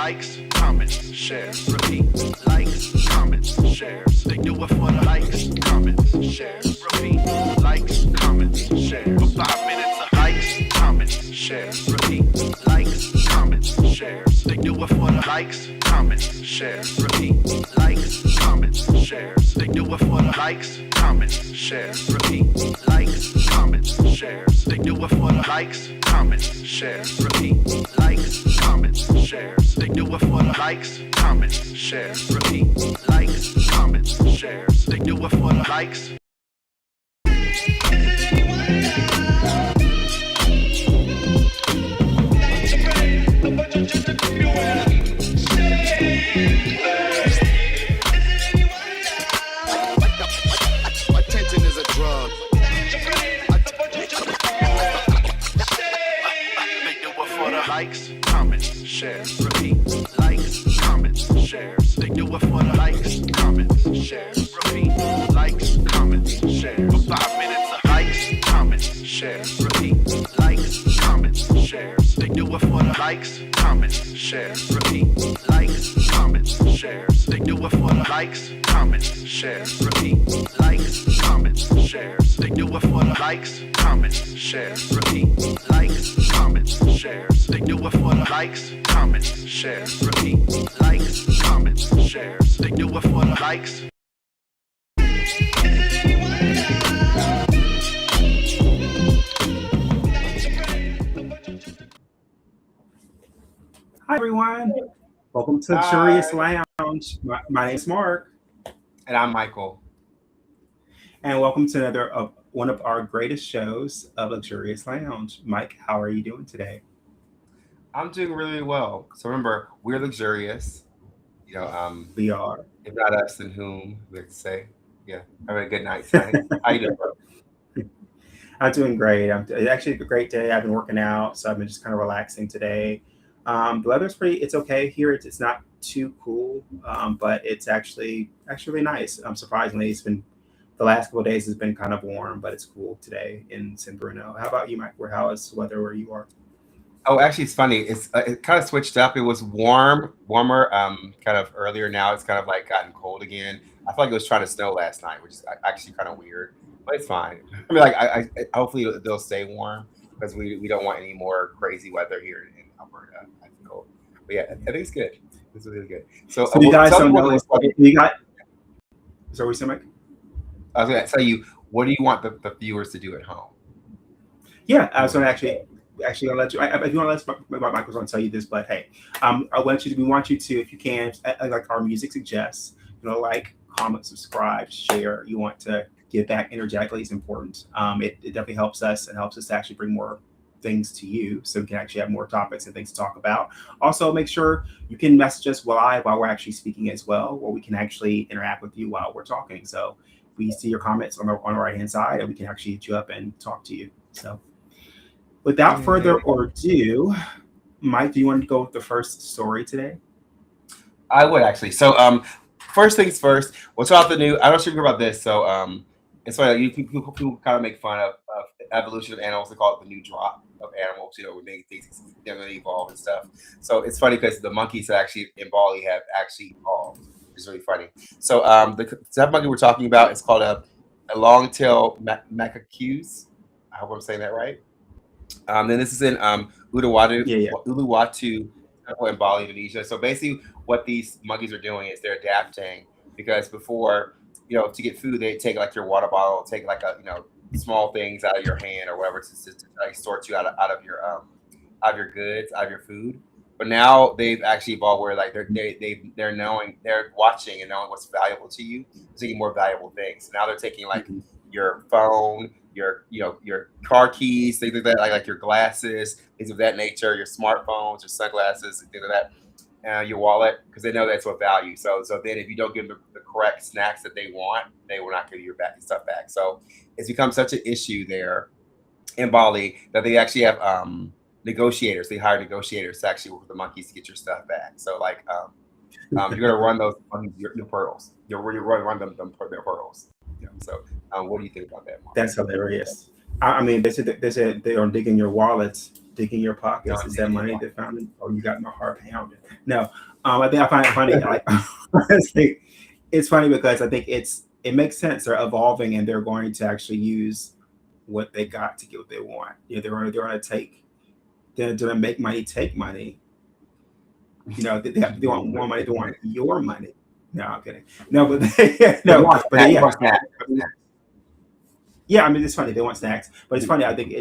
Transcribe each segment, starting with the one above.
likes, comments, shares, repeat. Likes, comments, shares. They do it for the likes, comments, shares, repeat. Likes, comments, shares. For 5 minutes of likes, comments, shares, repeat. Likes, comments, shares. They do it for the likes, comments, shares, repeat. Likes, comments, shares. They do it for the likes, comments, shares, repeat. Likes, comments, shares. They do it for the likes, comments, shares, repeat. Likes, comments, shares. They do it for the likes, comments, shares, repeat. Likes, comments, shares. They do it for the likes. Attention is a drug. They do it for the likes, comments, shares, repeat. Likes, comments, shares. They do it for the likes, comments, shares, repeat. Likes, comments, shares. For 5 minutes of likes, comments, shares, repeat. Likes, comments, shares. They do it for the likes, comments, shares, repeat. Likes, comments, shares. They do it for the likes, comments, shares, repeat. Likes, comments, shares. They do it for the likes, comments, shares, repeat. Likes, comments, shares. They do it for the likes, comments, shares, repeat. Likes, comments, shares. They do it for the likes. Hi, everyone. Welcome to Hi. Luxurious Lounge. My name is Mark, And I'm Michael. and welcome to another of one of our greatest shows of Luxurious Lounge. Mike, how are you doing today? I'm doing really well. So remember, we're luxurious. We are. If not us, then whom? We like to say. Yeah. Having a good night tonight. How you doing, bro? I'm doing great. It's actually a great day. I've been working out, so I've been just kind of relaxing today. The weather's it's okay here. It's not too cool, but it's actually really nice. Surprisingly, it's been the last couple of days has been kind of warm, but it's cool today in San Bruno. How about you, Mike? How is the weather where you are? Oh, actually, it's funny. It kind of switched up. It was warmer, kind of earlier. Now it's kind of like gotten cold again. I feel like it was trying to snow last night, which is actually kind of weird, but it's fine. I mean, like hopefully they'll stay warm because we don't want any more crazy weather here in Alberta. I feel, but yeah, I think it's good. It's really good. So, So you guys tell me don't what know. it was. You got. So we Mike? I was going to tell you, what do you want the viewers to do at home? Yeah, I was going to actually gonna let you. If you want to let Michael's going to tell you this, but hey, we want you to, if you can, like our music suggests, like, comment, subscribe, share. You want to give back energetically is important. It definitely helps us and helps us to actually bring more things to you, so we can actually have more topics and things to talk about. Also, make sure you can message us live while we're actually speaking as well, where we can actually interact with you while we're talking. So we see your comments on the right hand side, and we can actually hit you up and talk to you. So, without further ado, Mike, do you want to go with the first story today? I would actually. So, first things first. What's about the new? I don't know if you hear about this. So, it's funny. People kind of make fun of evolution of animals. They call it the new drop of animals. We make things really evolve and stuff. So it's funny because the monkeys that actually in Bali have actually evolved. It's really funny. So, the type of monkey we're talking about is called a long-tailed macaques. I hope I'm saying that right. Then this is in Uluwatu, Yeah. Uluwatu Temple in Bali, Indonesia. So basically, what these monkeys are doing is they're adapting because before, to get food, they take like your water bottle, take like small things out of your hand or whatever to like sort you out of your goods, out of your food. But now they've actually evolved where like they're watching and knowing what's valuable to you, taking more valuable things. Now they're taking like your phone, your car keys, things like that, like your glasses, things of that nature, your smartphones, your sunglasses, things like that, your wallet, because they know that's what value. So then if you don't give them the correct snacks that they want, they will not give you your stuff back. So it's become such an issue there in Bali that they actually have negotiators. They hire negotiators to actually work with the monkeys to get your stuff back. So like you're gonna run those monkeys your pearls. You're run them their pearls. So what do you think about that, Mark? That's hilarious. I mean, they said they are digging your wallets digging your pockets. Don't Is dig that in your money pocket. that found it? Or you got my heart pounded? No. I think I find it funny. Like, honestly, it's funny because I think it makes sense. They're evolving and they're going to actually use what they got to get what they want. You know, they're going to make money, take money. You know, they want more money. They want your money. No, I'm kidding. No, but no, but yeah, yeah. I mean, it's funny. They want snacks, but it's funny. I think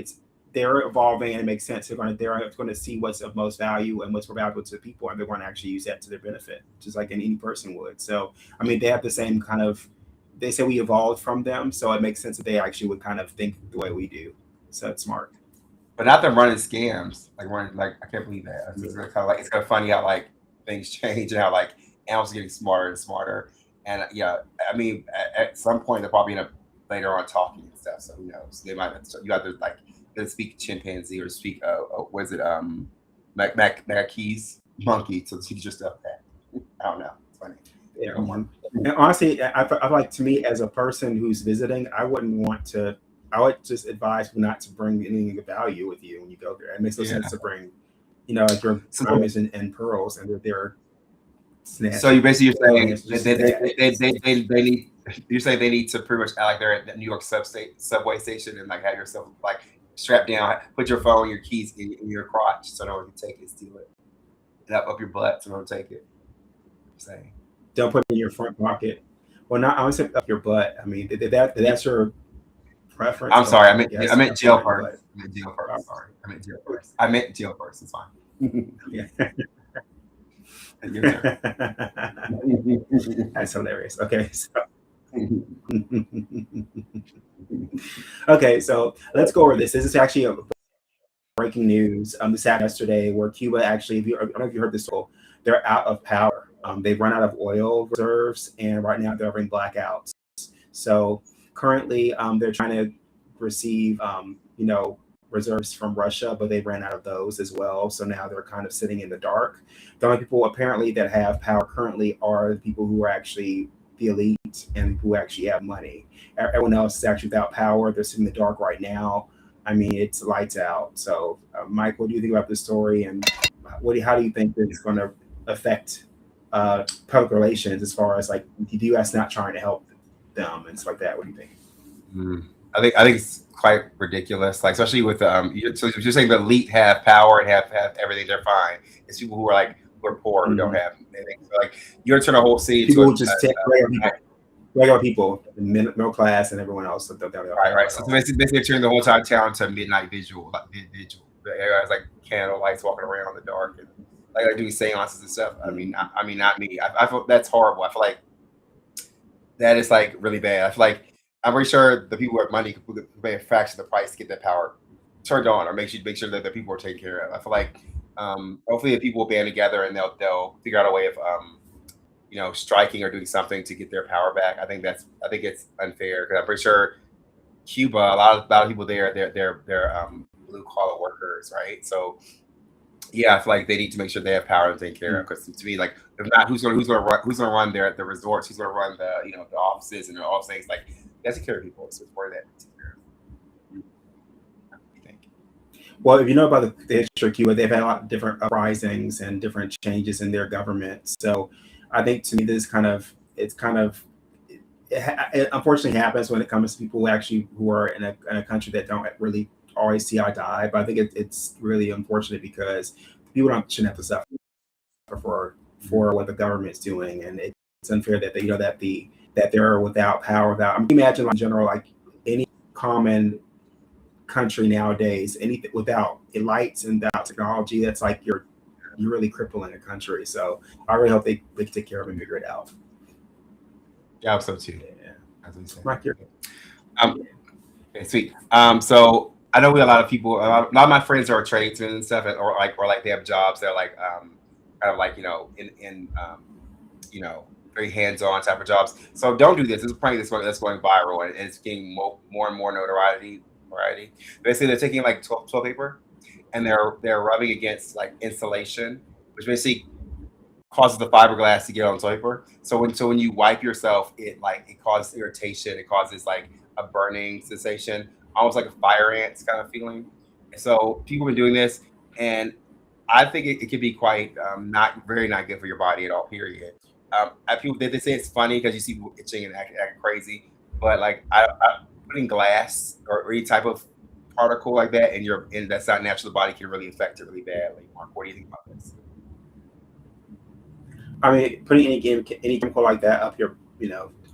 they're evolving and it makes sense. They're going to see what's of most value and what's more valuable to people, and they're going to actually use that to their benefit, just like any person would. So, I mean, they have the same kind of. They say we evolved from them, so it makes sense that they actually would kind of think the way we do. So it's smart. But not them running scams. Like I can't believe that. It's kind of like it's kind of funny how like things change and how like animals are getting smarter and smarter. And yeah, I mean, at some point they're probably gonna later on talking and stuff. So who knows? They might you either like they speak chimpanzee or speak what is it Mackey's monkey to teach your stuff that. I don't know. It's funny. Yeah. And honestly, I like to me as a person who's visiting, I wouldn't want to. I would just advise people not to bring anything of value with you when you go there. It makes no sense to bring, like your diamonds and pearls and their snacks. So you're saying they need. You're saying they need to pretty much act like they're at the New York subway station and like have yourself like strapped down, put your phone, your keys in your crotch so no one can take it, steal it, and up your butt so no one can take it. I'm saying. Don't put it in your front pocket. Well, not I would say up your butt. I mean, that's your preference. I'm sorry. I meant jail purse. Sorry. I meant jail purse. It's fine. Yeah. That's hilarious. Okay. Okay, so let's go over this. This is actually a breaking news. This happened yesterday where Cuba actually, I don't know if you heard this, they're out of power. They've run out of oil reserves, and right now they're having blackouts. So currently, they're trying to receive, reserves from Russia, but they ran out of those as well. So now they're kind of sitting in the dark. The only people apparently that have power currently are the people who are actually the elite and who actually have money. Everyone else is actually without power. They're sitting in the dark right now. I mean, it's lights out. So, Mike, what do you think about this story, and how do you think that it's going to affect public relations as far as like the U.S. not trying to help them and stuff like that? What do you think? I think it's quite ridiculous. Like especially with so you're saying the elite have power and have everything, they're fine. It's people who are poor who don't have anything. So like you're turning a whole city people into who just take regular people, middle class, and everyone else. Right. So basically turning the whole entire town to midnight vigil. Everybody's like candle lights walking around in the dark and like doing seances and stuff. I mean, not me. I feel that's horrible. I feel like that is like really bad. I feel like I'm pretty sure the people with money could pay a fraction of the price to get that power turned on, or make sure that the people are taken care of. I feel like hopefully the people will band together and they'll figure out a way of striking or doing something to get their power back. I think it's unfair because I'm pretty sure Cuba, a lot of people there, they're blue collar workers, right? So yeah, I feel like they need to make sure they have power to take care of. Because to me, like if not, who's going to run the resorts? Who's going to run the offices and all things like that's take care of people. So it's worth that. To take care of. I think. Well, if you know about the history of Cuba, they've had a lot of different uprisings and different changes in their government. So I think to me, it unfortunately happens when it comes to people who are in a country that don't really always see eye to eye. But I think it's really unfortunate because people shouldn't have to suffer for what the government's doing, and it's unfair that that they're without power. Imagine in general, like any common country nowadays, anything without lights and without technology, that's like you're really crippling a country. So I really hope they can take care of it and figure it out. Yeah, I hope so too. Yeah. As we say. Mike, you're okay, sweet. So I know we have a lot of people. A lot of my friends are tradesmen and stuff, or they have jobs. They're like kind of like in very hands-on type of jobs. So don't do this. This is probably that's going viral and it's getting more and more notoriety. Basically, they're taking like toilet paper and they're rubbing against like insulation, which basically causes the fiberglass to get on the toilet paper. So when you wipe yourself, it causes irritation. It causes like a burning sensation, almost like a fire ants kind of feeling. So people have been doing this, and I think it could be quite not good for your body at all. Period. People they say it's funny because you see people itching and acting crazy, but like putting glass or any type of particle like that in your and that's not natural, the body can really affect it really badly. Mark, what do you think about this? I mean, putting any chemical like that up your,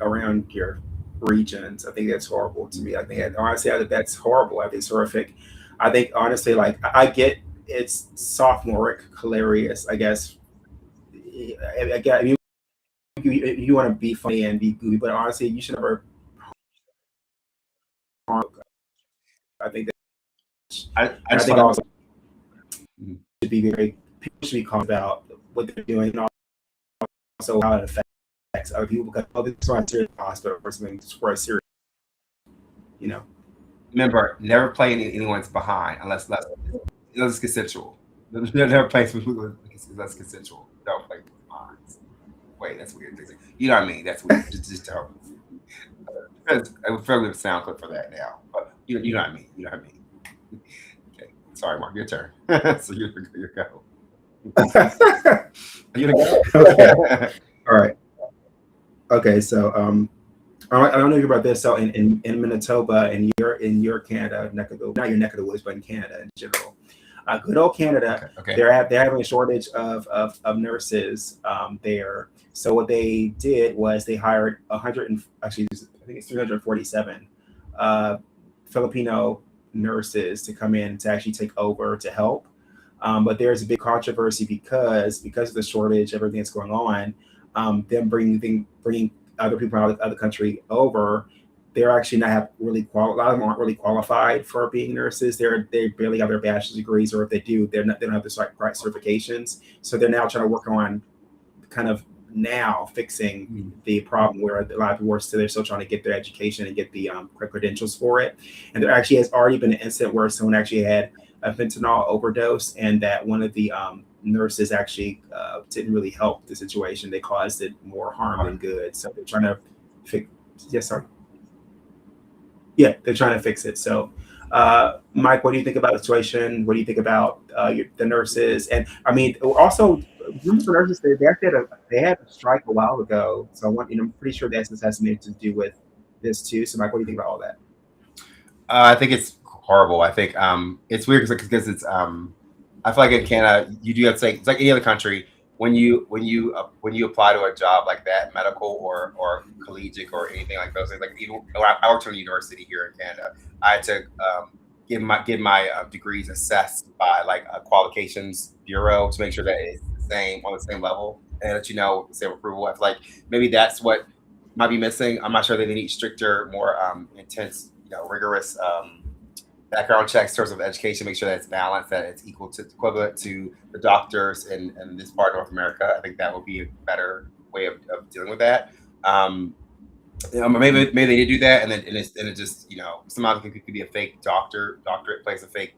around your regions, I think that's horrible to me. I think honestly, I think that's horrible. I think it's horrific. I think honestly, like I get it's sophomoric hilarious. I guess I get you want to be funny and be goofy, but honestly, you should never. I think that, I and I just think want also to. should be very people should be calm about what they're doing, and also how it affects other people because other people are in the hospital or something for a serious, you know. Remember, never play anyone's behind unless it's consensual. Never play unless consensual. Don't play behind. Wait, that's weird. You know what I mean? That's weird. Just don't. I would probably have a sound clip for that now, but you know what I mean. You know what I mean. Okay, sorry, Mark, your turn. So you go. You Okay. go. All right. Okay. So I don't know if you're about this. So in Manitoba, in your Canada neck of the not your neck of the woods, but in Canada in general, good old Canada, Okay. they're having a shortage of nurses there. So what they did was they hired 100 and actually I think it's 347 Filipino nurses to come in to actually take over to help. But there's a big controversy because of the shortage, everything that's going on, them bringing other people out of the other country over. They're actually not have really a lot of them aren't really qualified for being nurses. They barely have their bachelor's degrees, or if they do, they don't have the right certifications. So they're now trying to work on kind of now fixing the problem where a lot of people are still they're still trying to get their education and get the credentials for it. And there actually has already been an incident where someone actually had a fentanyl overdose, and that one of the nurses actually didn't really help the situation. They caused it more harm than good. So they're trying to fix. Yes, sir. Yeah, they're trying to fix it. So, Mike, what do you think about the situation? What do you think about the nurses? And I mean, also, unions for nurses they had a strike a while ago. So I'm pretty sure that has something to do with this too. So, Mike, what do you think about all that? I think it's horrible. I think it's weird because it's I feel like in Canada you do have to say it's like any other country when you apply to a job like that, medical or collegiate or anything like those things. Like even I worked at a university here in Canada, I had to get my degrees assessed by like a qualifications bureau to make sure that it's the same on the same level and that the same approval. I feel like maybe that's what might be missing. I'm not sure that they need stricter, more intense, rigorous background checks in terms of education, make sure that it's balanced, that it's equivalent to the doctors in this part of North America. I think that would be a better way of dealing with that. Maybe they did do that, and it just somehow it could be a fake doctorate plays a fake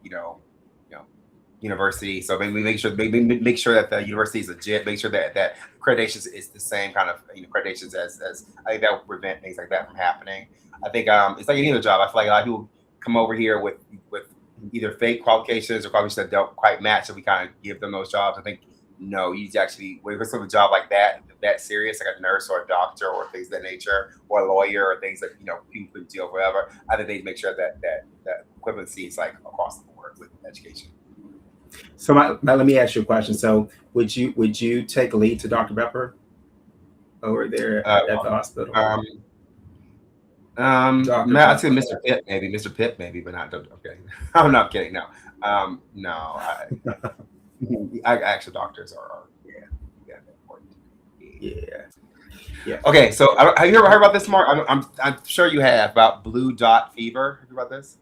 university. So maybe make sure that the university is legit. Make sure that accreditations is the same kind of accreditations as I think that will prevent things like that from happening. I think it's like any other job. I feel like a lot of people come over here with either fake qualifications or qualifications that don't quite match, so we kind of give them those jobs. I think no, you actually when it's a job like that serious, like a nurse or a doctor or things of that nature, or a lawyer or things that people could deal with, whatever. I think they need to make sure that equivalency is like across the board with education. So, now let me ask you a question. So, would you take lead to Dr. Pepper over there at the hospital? I'd say Mr. Pitt maybe, but not okay. I'm not kidding. No, no. Actual doctors are yeah important. Yeah, yeah, Okay, so have you ever heard about this, Mark? I'm sure you have about blue dot fever. Have you heard about this?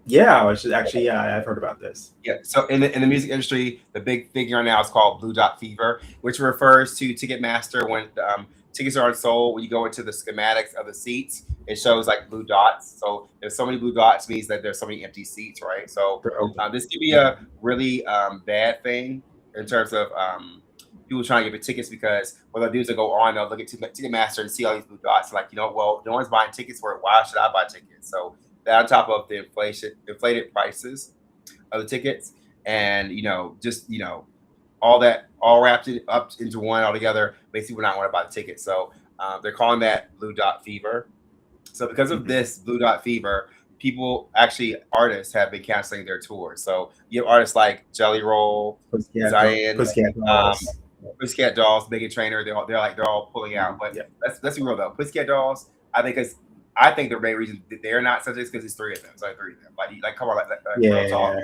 yeah. I was actually, yeah, I've heard about this. Yeah. So in the music industry, the big thing right now is called blue dot fever, which refers to Ticketmaster when tickets are unsold. When you go into the schematics of the seats, it shows like blue dots. So there's so many blue dots means that there's so many empty seats, right? So this could be a really bad thing in terms of people trying to get tickets, because what they'll do is they'll go on, they'll look at Ticketmaster and see all these blue dots. Like, well, no one's buying tickets for it. Why should I buy tickets? So that on top of the inflated prices, of the tickets, and just all that all wrapped it up into one all together. Basically, we're not want to buy the ticket, so they're calling that Blue Dot Fever. So because of this Blue Dot Fever, artists have been canceling their tours. So you have artists like Jelly Roll, Zion, Pussycat Dolls, Megan Trainor. They're all pulling out. But let's be real though. Pussycat Dolls, I think the main reason that they're not subjects because it's three of them. It's like three of them. Like come on, real talk.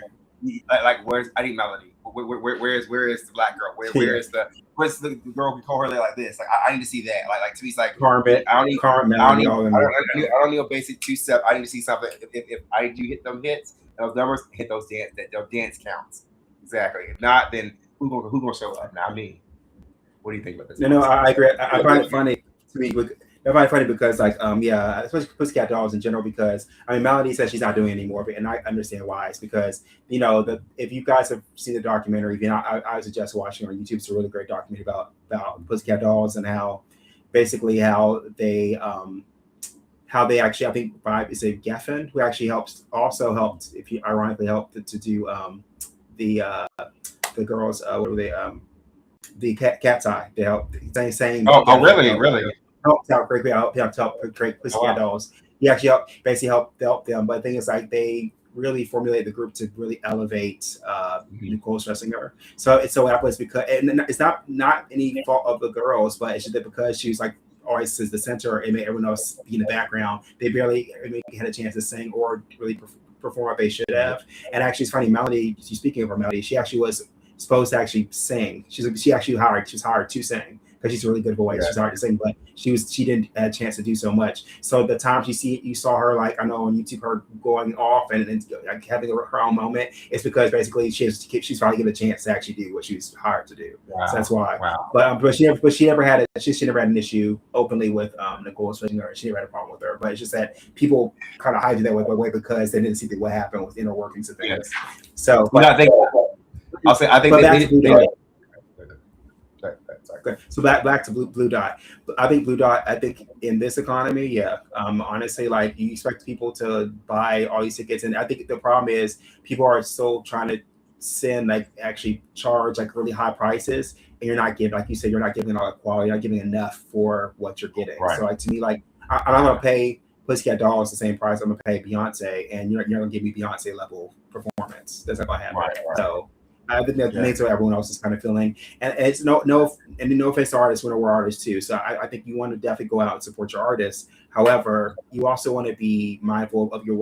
Like where's I need Melody? Where is the black girl? Where is what's the girl we call her like this? Like I need to see that. Like to me, it's like Carmen. I don't need a basic 2-step. I need to see something. If I do hit them hits, those numbers hit those dance counts. Exactly. If not, then who gonna show up? Not me. What do you think about this? No, I agree. I find it funny to me. I find it funny because, especially Pussycat Dolls in general, because Melody says she's not doing it anymore, and I understand why. It's because if you guys have seen the documentary, I suggest watching on YouTube. It's a really great documentary about Pussycat Dolls and how basically how they actually, I think is it Geffen who actually helped if you ironically helped to do the girls what were they the Cat's Eye. They helped saying really helped out create Pussycat Dolls. He actually helped them. But the thing is, like, they really formulate the group to really elevate Nicole Scherzinger. So what happens because, and it's not any fault of the girls, but it's just that because she was like always is the center and made everyone else be in the background, they barely had a chance to sing or really perform what they should have. And actually, it's funny, Melody. Speaking of her, Melody, she actually was supposed to actually sing. She was hired to sing because she's a really good voice. Yeah. She's hard to sing, but she didn't have a chance to do so much. So the time you saw her, like I know on YouTube, her going off and like having her own moment, it's because basically she's finally given a chance to actually do what she was hired to do. Wow. So that's why. Wow. But she never had an issue openly with Nicole Scherzinger. She never had a problem with her. But it's just that people kind of hide you that way because they didn't see what happened with inner workings of things. Yeah. So I think so back to Blue Dot. I think Blue Dot. I think in this economy, honestly, like you expect people to buy all these tickets, and I think the problem is people are still trying to actually charge like really high prices, and you're not giving, like you said, you're not giving all the quality, you're not giving enough for what you're getting. Right. So like to me, like I'm not gonna pay Pussycat Dolls the same price I'm gonna pay Beyonce, and you're gonna give me Beyonce level performance. That's not gonna happen. Right. So. I think that's what everyone else is kind of feeling, and it's no offense to artists, we're artists too. So I think you want to definitely go out and support your artists. However, you also want to be mindful of your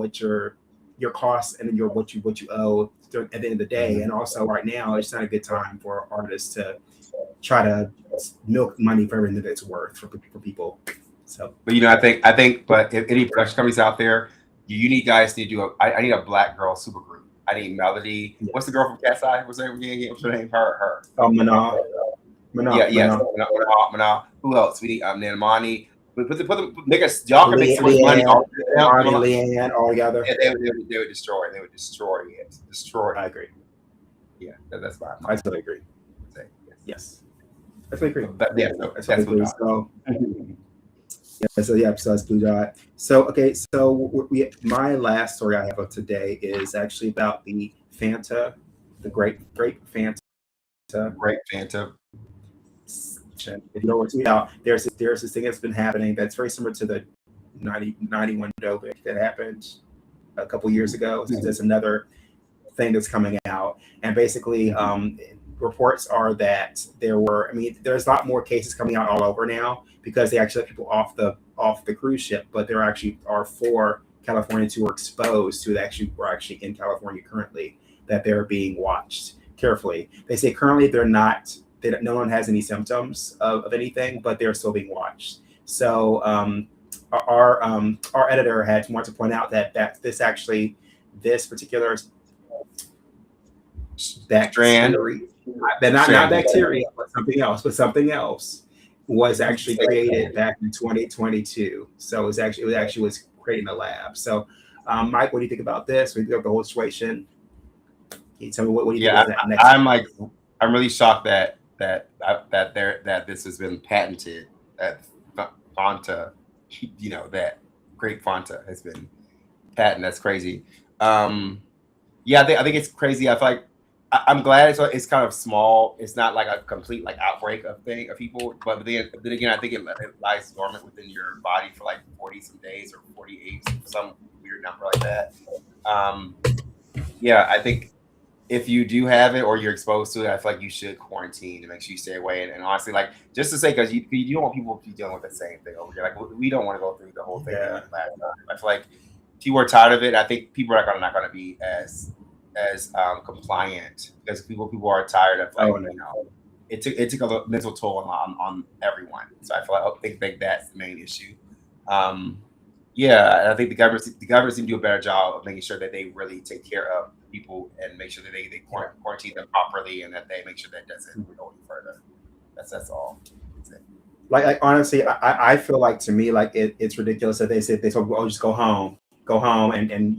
costs and what you owe at the end of the day. And also, right now, it's not a good time for artists to try to milk money for everything that it's worth for people. So, but I think, but if any production companies out there, you need guys to do I need a black girl supergroup. I need Melody. Yeah. What's the girl from Cat's Eye? What's her name? Her. Manal. Manal. Who else? We need Nanamani. Make us. Y'all can make so much money. Leanne all together. Yeah, they would destroy. They would destroy it. Destroy. I agree. Yeah, that's fine. I totally agree. Yes, I totally agree. That's agree. So that's Blue Dot. So okay, so my last story I have of today is actually about the Fanta, the great Fanta. Great Fanta. If you know what it's about, there's this thing that's been happening that's very similar to the 91 Dovik that happened a couple years ago. So there's another thing that's coming out, and basically reports are that there's a lot more cases coming out all over now because they actually let people off the cruise ship, but there actually are 4 Californians who were exposed who were actually in California currently, that they're being watched carefully. They say currently no one has any symptoms of anything, but they're still being watched. So our editor had wanted to point out that this particular strand, not bacteria, but something else was actually created back in 2022. So it actually was created in a lab. So Mike, what do you think about this? What do you think of the whole situation? Can you tell me what do you think of that next? I'm really shocked that this has been patented, that Fanta, that grape Fanta has been patented. That's crazy. Yeah, I think it's crazy. I feel like I'm glad it's kind of small. It's not like a complete like outbreak of people. But then again, I think it lies dormant within your body for like 40 some days or 48, some weird number like that. Um, yeah, I think if you do have it or you're exposed to it, I feel like you should quarantine and make sure you stay away. And honestly, like just to say, because you don't want people to be dealing with the same thing over here. Like we don't want to go through the whole thing. Yeah. Like last time. I feel like people are tired of it. I think people are not going to be as compliant because people are tired of like it took a mental toll on everyone. So I feel like I think that's the main issue. Yeah, I think the government seem to do a better job of making sure that they really take care of people and make sure that they quarantine them properly and that they make sure that doesn't go any further. That's all. That's it. Like honestly, I feel like to me like it's ridiculous that they told people, oh, just go home and and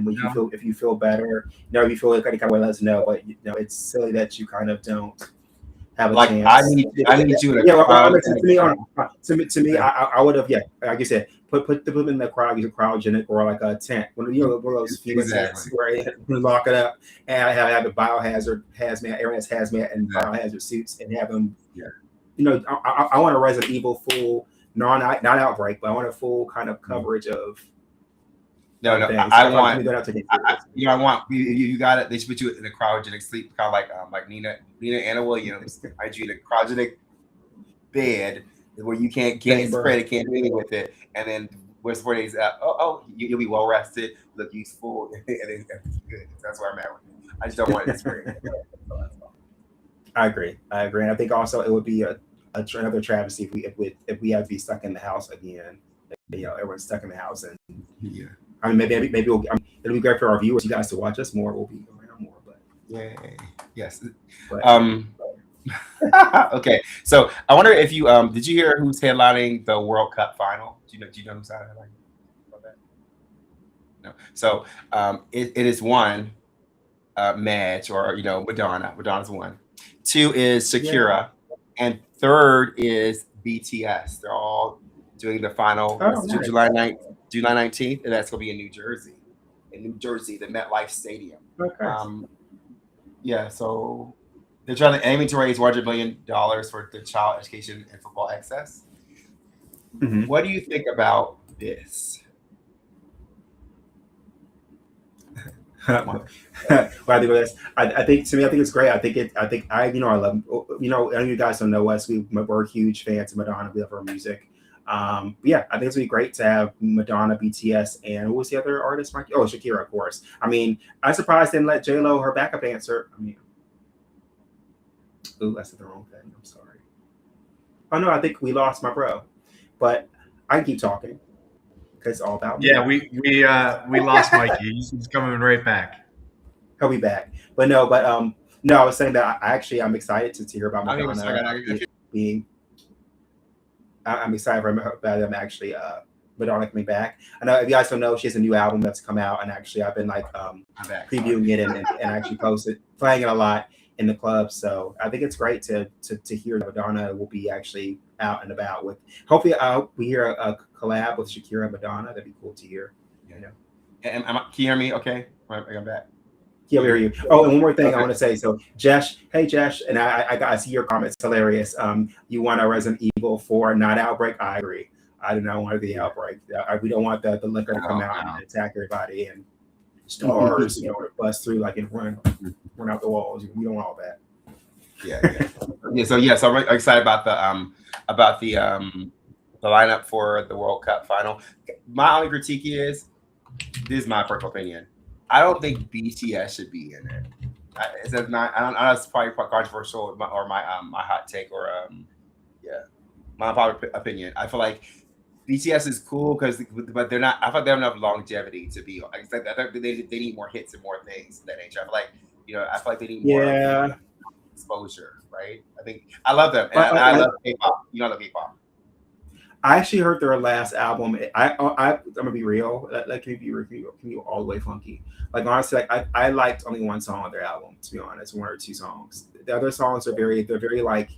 when you feel, if you feel better, if you feel like any kind of way, let us know. But it's silly that you kind of don't have a like chance. I need you in a crowd. To me, I would have, like you said, put them in the crowd, use a cryogenic or like a tent, one of those FEMA tents where you lock it up and have the biohazard hazmat, everyone has hazmat and biohazard suits, and have them. I want a Resident Evil full not outbreak, but I want a full kind of coverage of. No, I want you got it. They should put you in a cryogenic sleep, kind of like Nina Anna Williams. I you in a cryogenic bed where you can't get spread, it can't do anything with it, and then where's 4 days out? You'll be well rested, look useful, and then good. That's where I'm at with it. I just don't want it to spread. I agree, and I think also it would be another travesty if we have to be stuck in the house again. Everyone's stuck in the house, and I mean, maybe it'll be great for our viewers, you guys, to watch us more. We'll be around more, but yes. Okay, so I wonder if you did you hear who's headlining the World Cup final? Do you know who's headlining about that? No. So it is one match, or Madonna. Madonna's one. 2 is Shakira, and 3rd is BTS. They're all doing the final July 19th, and that's going to be in New Jersey, the MetLife Stadium. Okay. So they're aiming to raise $100 million for the child education and football access. Mm-hmm. What do you think about this? I think it's great. I love, I know you guys don't know us. We're huge fans of Madonna. We love her music. I think it's gonna be great to have Madonna, BTS, and who was the other artist, Mike? Oh, Shakira, of course. I mean, I'm surprised they didn't let J-Lo her backup dancer. I mean, I said the wrong thing. I'm sorry. Oh no, I think we lost my bro, but I can keep talking because it's all about me. Yeah, we lost Mikey. He's coming right back. He'll be back, but no, I was saying that I'm excited to hear about Madonna being. I'm excited about them actually. Madonna coming back. I know if you guys don't know, she has a new album that's come out, and actually I've been like previewing it and actually playing it a lot in the club. So I think it's great to hear that Madonna will be actually out and about with. Hopefully, we hear a collab with Shakira and Madonna. That'd be cool to hear. And can you hear me? Okay, I'm back. Yeah, we hear you. Oh, and one more thing I want to say. So, Jesh, and I see your comments. Hilarious. You want a Resident Evil 4 not outbreak? I agree. I do not want the outbreak. We don't want the liquor to come out and attack everybody and stars, bust through like and run out the walls. We don't want all that. So I'm excited about the lineup for the World Cup final. My only critique is, this is my personal opinion, I don't think BTS should be in it. It's not. I don't know. It's probably quite controversial, or my hot take, or my popular opinion. I feel like BTS is cool but they're not. I feel like they have enough longevity to be. I think they need more hits and more things of that nature. I feel like they need more exposure, right? I love them. And I love K-pop. I love K-pop. I actually heard their last album. I'm gonna be real. Like, can you all the way funky? Like, honestly, like I liked only one song on their album. To be honest, 1 or 2 songs. The other songs they're very like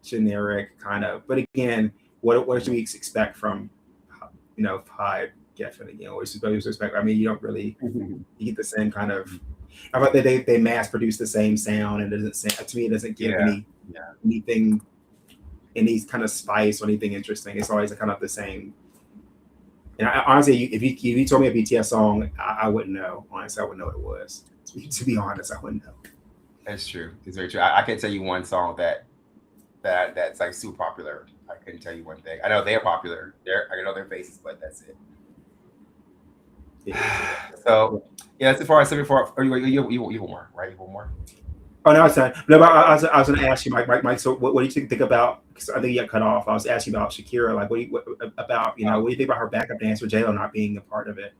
generic kind of. But again, what should we expect from HYBE? Definitely, respect. I mean, you don't really you get the same kind of. I thought they mass produce the same sound, and it doesn't to me it doesn't give Yeah. Yeah. anything, any kind of spice or anything interesting. It's always kind of the same. And honestly, if you told me a BTS song, I wouldn't know. Honestly, I wouldn't know what it was. To be honest, I wouldn't know. That's true. It's very true. I can't tell you one song that's like super popular. I couldn't tell you one thing. I know they're popular. I know their faces, but that's it. So yeah, that's as far as 74. Or you want more, right? You want more? Oh no, it's not. No, but I was going to ask you, Mike. So, what do you think about? Because I think you got cut off. I was asking about Shakira. Like, what about what do you think about her backup dance with J-Lo not being a part of it?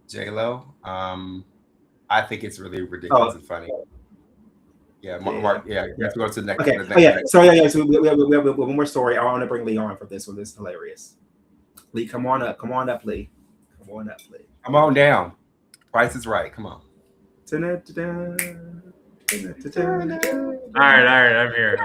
J-Lo. I think it's really ridiculous and funny. Yeah, Mark. Yeah, let's go to the next. Okay. So we have one more story. I want to bring Lee on for this one. This is hilarious. Lee, come on up, Lee. Come on down. Price is right. Come on. All right, I'm here.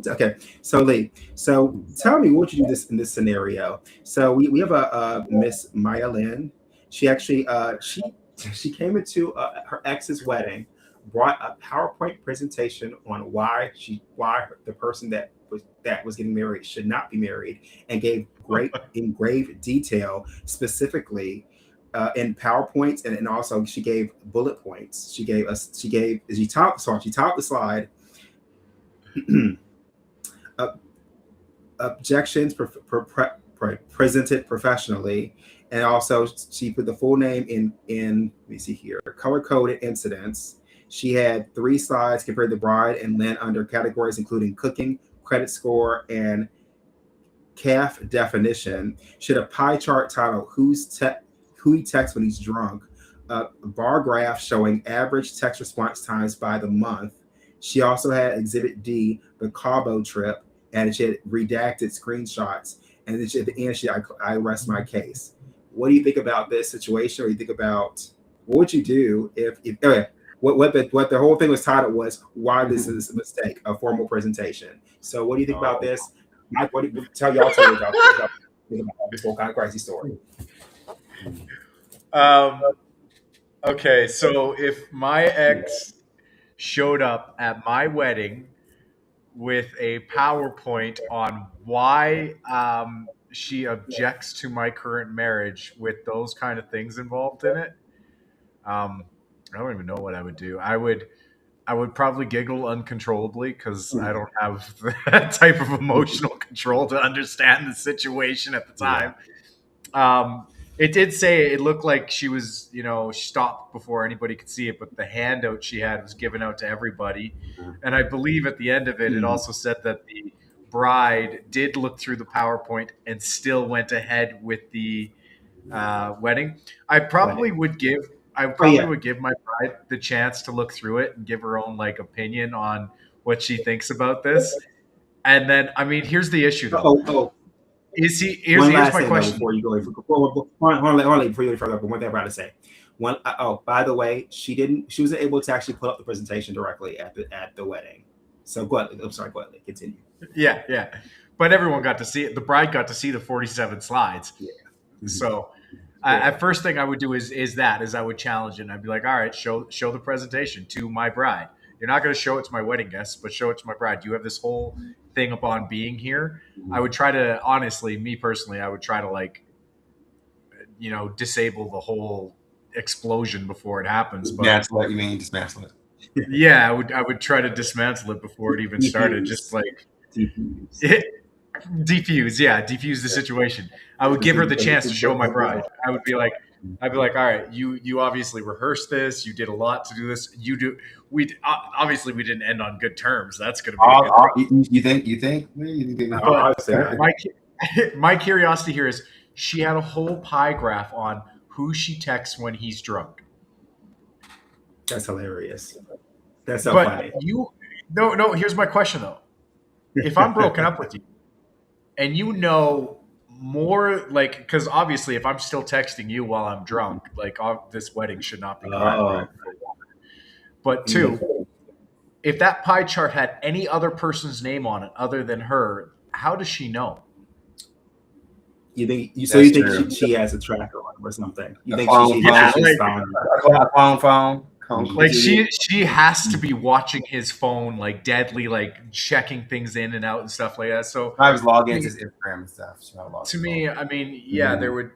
Okay, so Lee, tell me what you do in this scenario. So we have a Miss Maya Lin. She actually she came into her ex's wedding, brought a PowerPoint presentation on why the person that was getting married should not be married, and gave in grave detail, specifically in PowerPoints, and also she gave bullet points. She topped the slide. Objections presented professionally, and also she put the full name in let me see here, color-coded incidents. She had 3 slides compared the bride and Lynn under categories including cooking, credit score, and CAF definition. She had a pie chart titled who he texts when he's drunk, a bar graph showing average text response times by the month. She also had Exhibit D, the Cabo trip, and she had redacted screenshots. And then at the end, I rest my case. What do you think about this situation? Or you think about what would you do if what the whole thing was titled was why this is a mistake, a formal presentation. So what do you think about this? Mike, what do you tell y'all about this whole kind of crazy story? Okay, so if my ex showed up at my wedding with a PowerPoint on why she objects to my current marriage with those kind of things involved in it, I don't even know what I would do. I would probably giggle uncontrollably because I don't have that type of emotional control to understand the situation at the time. It did say it looked like she was, stopped before anybody could see it, but the handout she had was given out to everybody. And I believe at the end of it, it also said that the bride did look through the PowerPoint and still went ahead with the wedding. I probably would give my bride the chance to look through it and give her own opinion on what she thinks about this. And then, here's the issue though. Here's my question. Before you go, hold on, before you go further, but one thing I'm about to say. By the way, she wasn't able to actually put up the presentation directly at the wedding. So go ahead. I'm sorry, go ahead. Continue. Yeah. But everyone got to see it. The bride got to see the 47 slides. Yeah. So first thing I would do is I would challenge it. And I'd be like, all right, show the presentation to my bride. You're not going to show it to my wedding guests, but show it to my bride. You have this whole thing upon being here. I would try to, honestly, me personally, I would try to disable the whole explosion before it happens. But dismantle it, you mean dismantle it? Yeah, I would try to dismantle it before it even started. Just defuse the situation. I would give her the chance to show my bride. I would be like, all right, you obviously rehearsed this. You did a lot to do this. We obviously we didn't end on good terms. That's going to be You think? My curiosity here is she had a whole pie graph on who she texts when he's drunk. That's hilarious. That's so funny. No. Here's my question though. If I'm broken up with you, and more because obviously if I'm still texting you while I'm drunk, this wedding should not be going. But 2, if that pie chart had any other person's name on it other than her, how does she know? You think you That's think true. she has a tracker on or something? You A think phone, she Yeah, she's like- found? phone. Like she has to be watching his phone, like deadly, like checking things in and out and stuff like that. So I was logging into his Instagram and stuff. So to me, I mean, yeah, there would.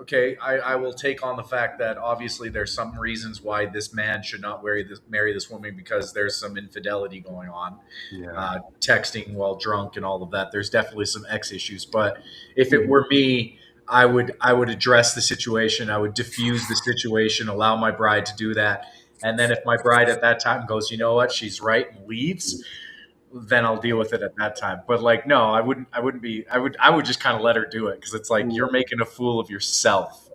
Okay, I will take on the fact that obviously there's some reasons why this man should not marry this woman because there's some infidelity going on, yeah. texting while drunk and all of that. There's definitely some X issues. But if it were me, I would address the situation. I would diffuse the situation, allow my bride to do that. And then if my bride at that time goes, you know what, she's right and leaves, then I'll deal with it at that time. But like, no, I wouldn't be, I would just kind of let her do it. Cause it's like, you're making a fool of yourself.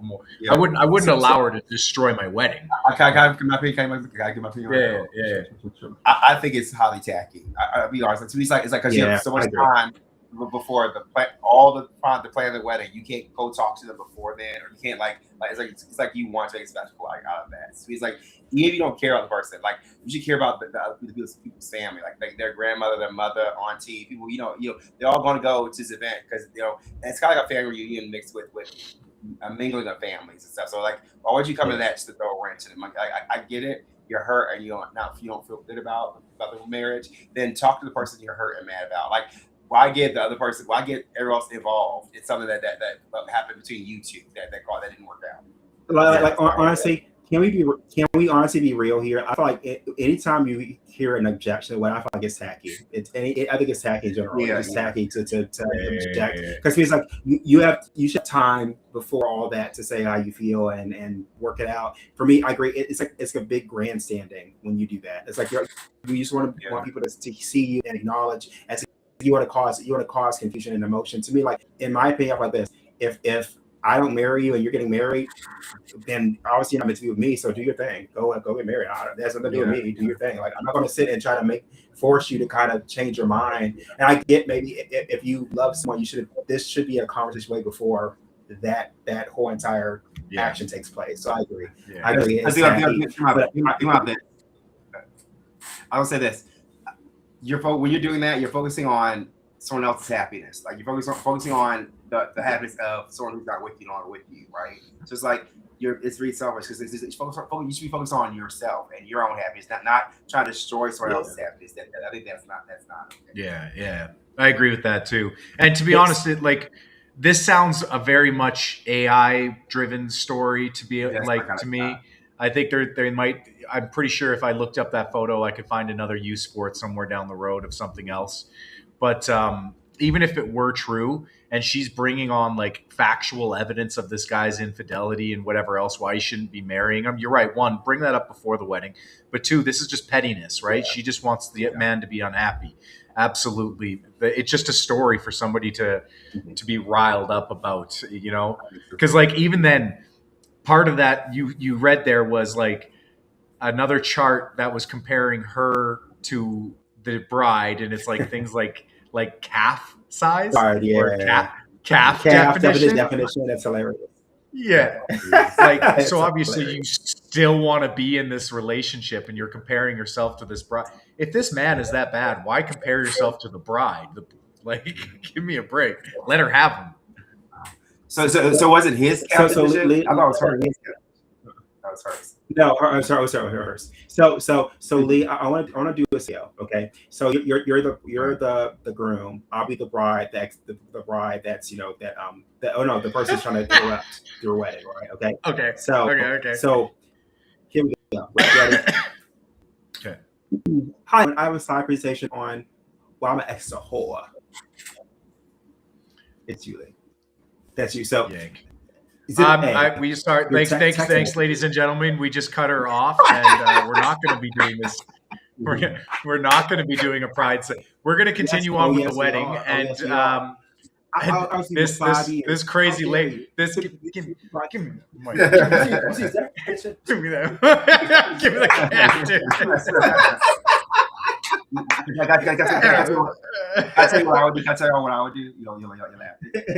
More. Yeah. I wouldn't allow her to destroy my wedding. Can I give my opinion? Yeah. I think it's highly tacky. I'll be honest. To me, it's like because you have so much time before the plan of the wedding. You can't go talk to them before then, or you can't like it's like you want to make a spectacle out of that. So he's like, even if you don't care about the person, like you should care about the people's family, like their grandmother, their mother, auntie, people. They're all going to go to this event because it's kind of like a family reunion mixed with a mingling of families and stuff. So like, why would you come to that just to throw a wrench in it? Like, I get it. You're hurt and if you don't feel good about the marriage, then talk to the person you're hurt and mad about. Like, why get the other person? Why get everyone else involved? It's something that happened between you two that didn't work out. Honestly, can we honestly be real here? I feel like anytime you hear an objection, I feel like it's tacky. I think it's tacky in general. It's tacky to object because it's like you should have time before all that to say how you feel and work it out. For me, I agree. It's a big grandstanding when you do that. It's like you just want people to see you and acknowledge and you want to cause confusion and emotion. To me, like in my opinion, like this: if I don't marry you and you're getting married, then obviously you're not meant to be with me. So do your thing. Go get married. That's nothing to do with me. Do your thing. Like I'm not going to sit and try to force you to kind of change your mind. And I get maybe if you love someone, this should be a conversation way before that whole entire action takes place. So I agree. Yeah. I agree. I will say this: when you're doing that, you're focusing on someone else's happiness. Like you're focusing on the happiness of someone who's not with you, right? So it's like it's really selfish because you should be focused on yourself and your own happiness, not trying to destroy someone else's happiness. I think that's not okay. Yeah, I agree with that too. And to be honest, this sounds a very much AI driven story to be to me. I think they might. I'm pretty sure if I looked up that photo, I could find another use for it somewhere down the road of something else. But even if it were true, and she's bringing on like factual evidence of this guy's infidelity and whatever else, why he shouldn't be marrying him. You're right. One, bring that up before the wedding. But two, this is just pettiness, right? Yeah. She just wants the man to be unhappy. Absolutely. It's just a story for somebody to be riled up about, because like even then, part of that you read there was like another chart that was comparing her to the bride, and it's like things like calf size or calf definition. That's hilarious. Yeah. So obviously hilarious. You still want to be in this relationship and you're comparing yourself to this bride. If this man is that bad, why compare yourself to the bride? Give me a break. Let her have him. So was it his calf definition? I thought it was her. That was hers. No, I'm sorry, hers. So Lee, I want to do a scale, okay? So you're the groom. I'll be the bride. The bride that's the person's trying to interrupt your wedding, right? Okay. So here we go. Ready? Okay. Hi, I have a side presentation on why I'm an extra whore. It's you, Lee. That's you. So. Yank. We start. Thanks, ladies and gentlemen. We just cut her off, and we're not going to be doing this. We're not going to be doing a pride set. We're going to continue on with the wedding, and this crazy lady. Give me that. Give me the cat, dude. I tell you what I would do. You'll laugh.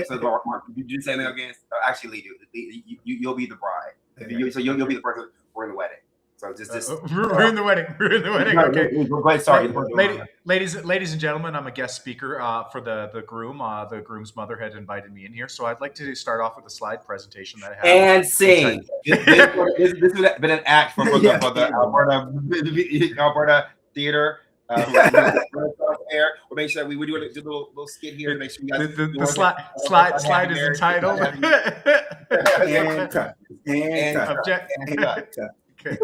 So, Mark, did you say anything against? Actually, Lee, you'll be the bride. So you'll be the person we're in the wedding. So just ruin the wedding. Ruin the wedding. Okay. Go ahead, sorry. Ladies and gentlemen, I'm a guest speaker for the groom. The groom's mother had invited me in here, so I'd like to start off with a slide presentation that I have. And sing. This would have been an act for the Alberta Theater. We'll make sure that we do a little skit here to make sure you guys. The slide is entitled. And cut. And Object. And cut. Okay.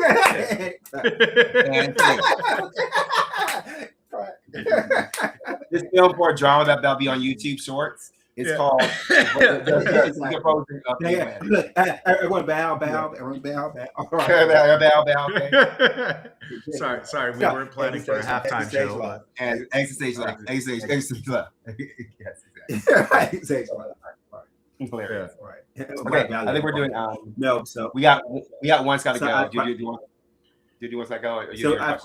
And this film for a drama that'll be on YouTube Shorts. It's called Look, everyone bow. Everyone bow. All right. Bow. Sorry, we weren't planning for a halftime show. And exit stage left. Exit stage left. Yes, Stage left. hilarious. Right. Okay, I think we're doing. No, so we got one's got to So go. I- Do you want to go? Or you so do I have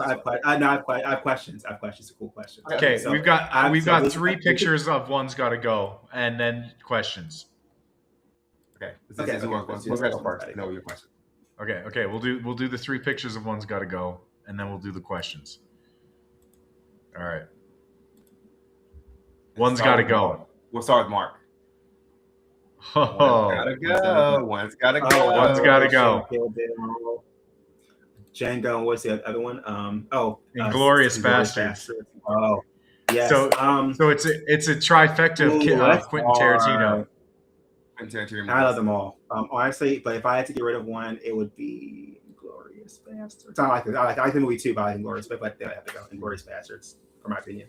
questions. I have questions. Cool questions. Okay, So we've got so- three pictures of one's got to go, and then questions. Okay. Okay, Who's gonna go first? No, your question. Okay, we'll do the three pictures of one's got to go, and then we'll do the questions. All right. One's got to go. We'll start with Mark. Oh, One's gotta go. One's gotta go. Kill Bill, Django. And what's the other one? Inglourious Basterds. Oh, yes. So it's a trifecta of that's Quentin Tarantino. I love them all. Honestly, but if I had to get rid of one, it would be Inglourious Basterds. I like it. I like the movie too, but I like Inglourious, but they have to go. Inglourious Basterds, for my opinion.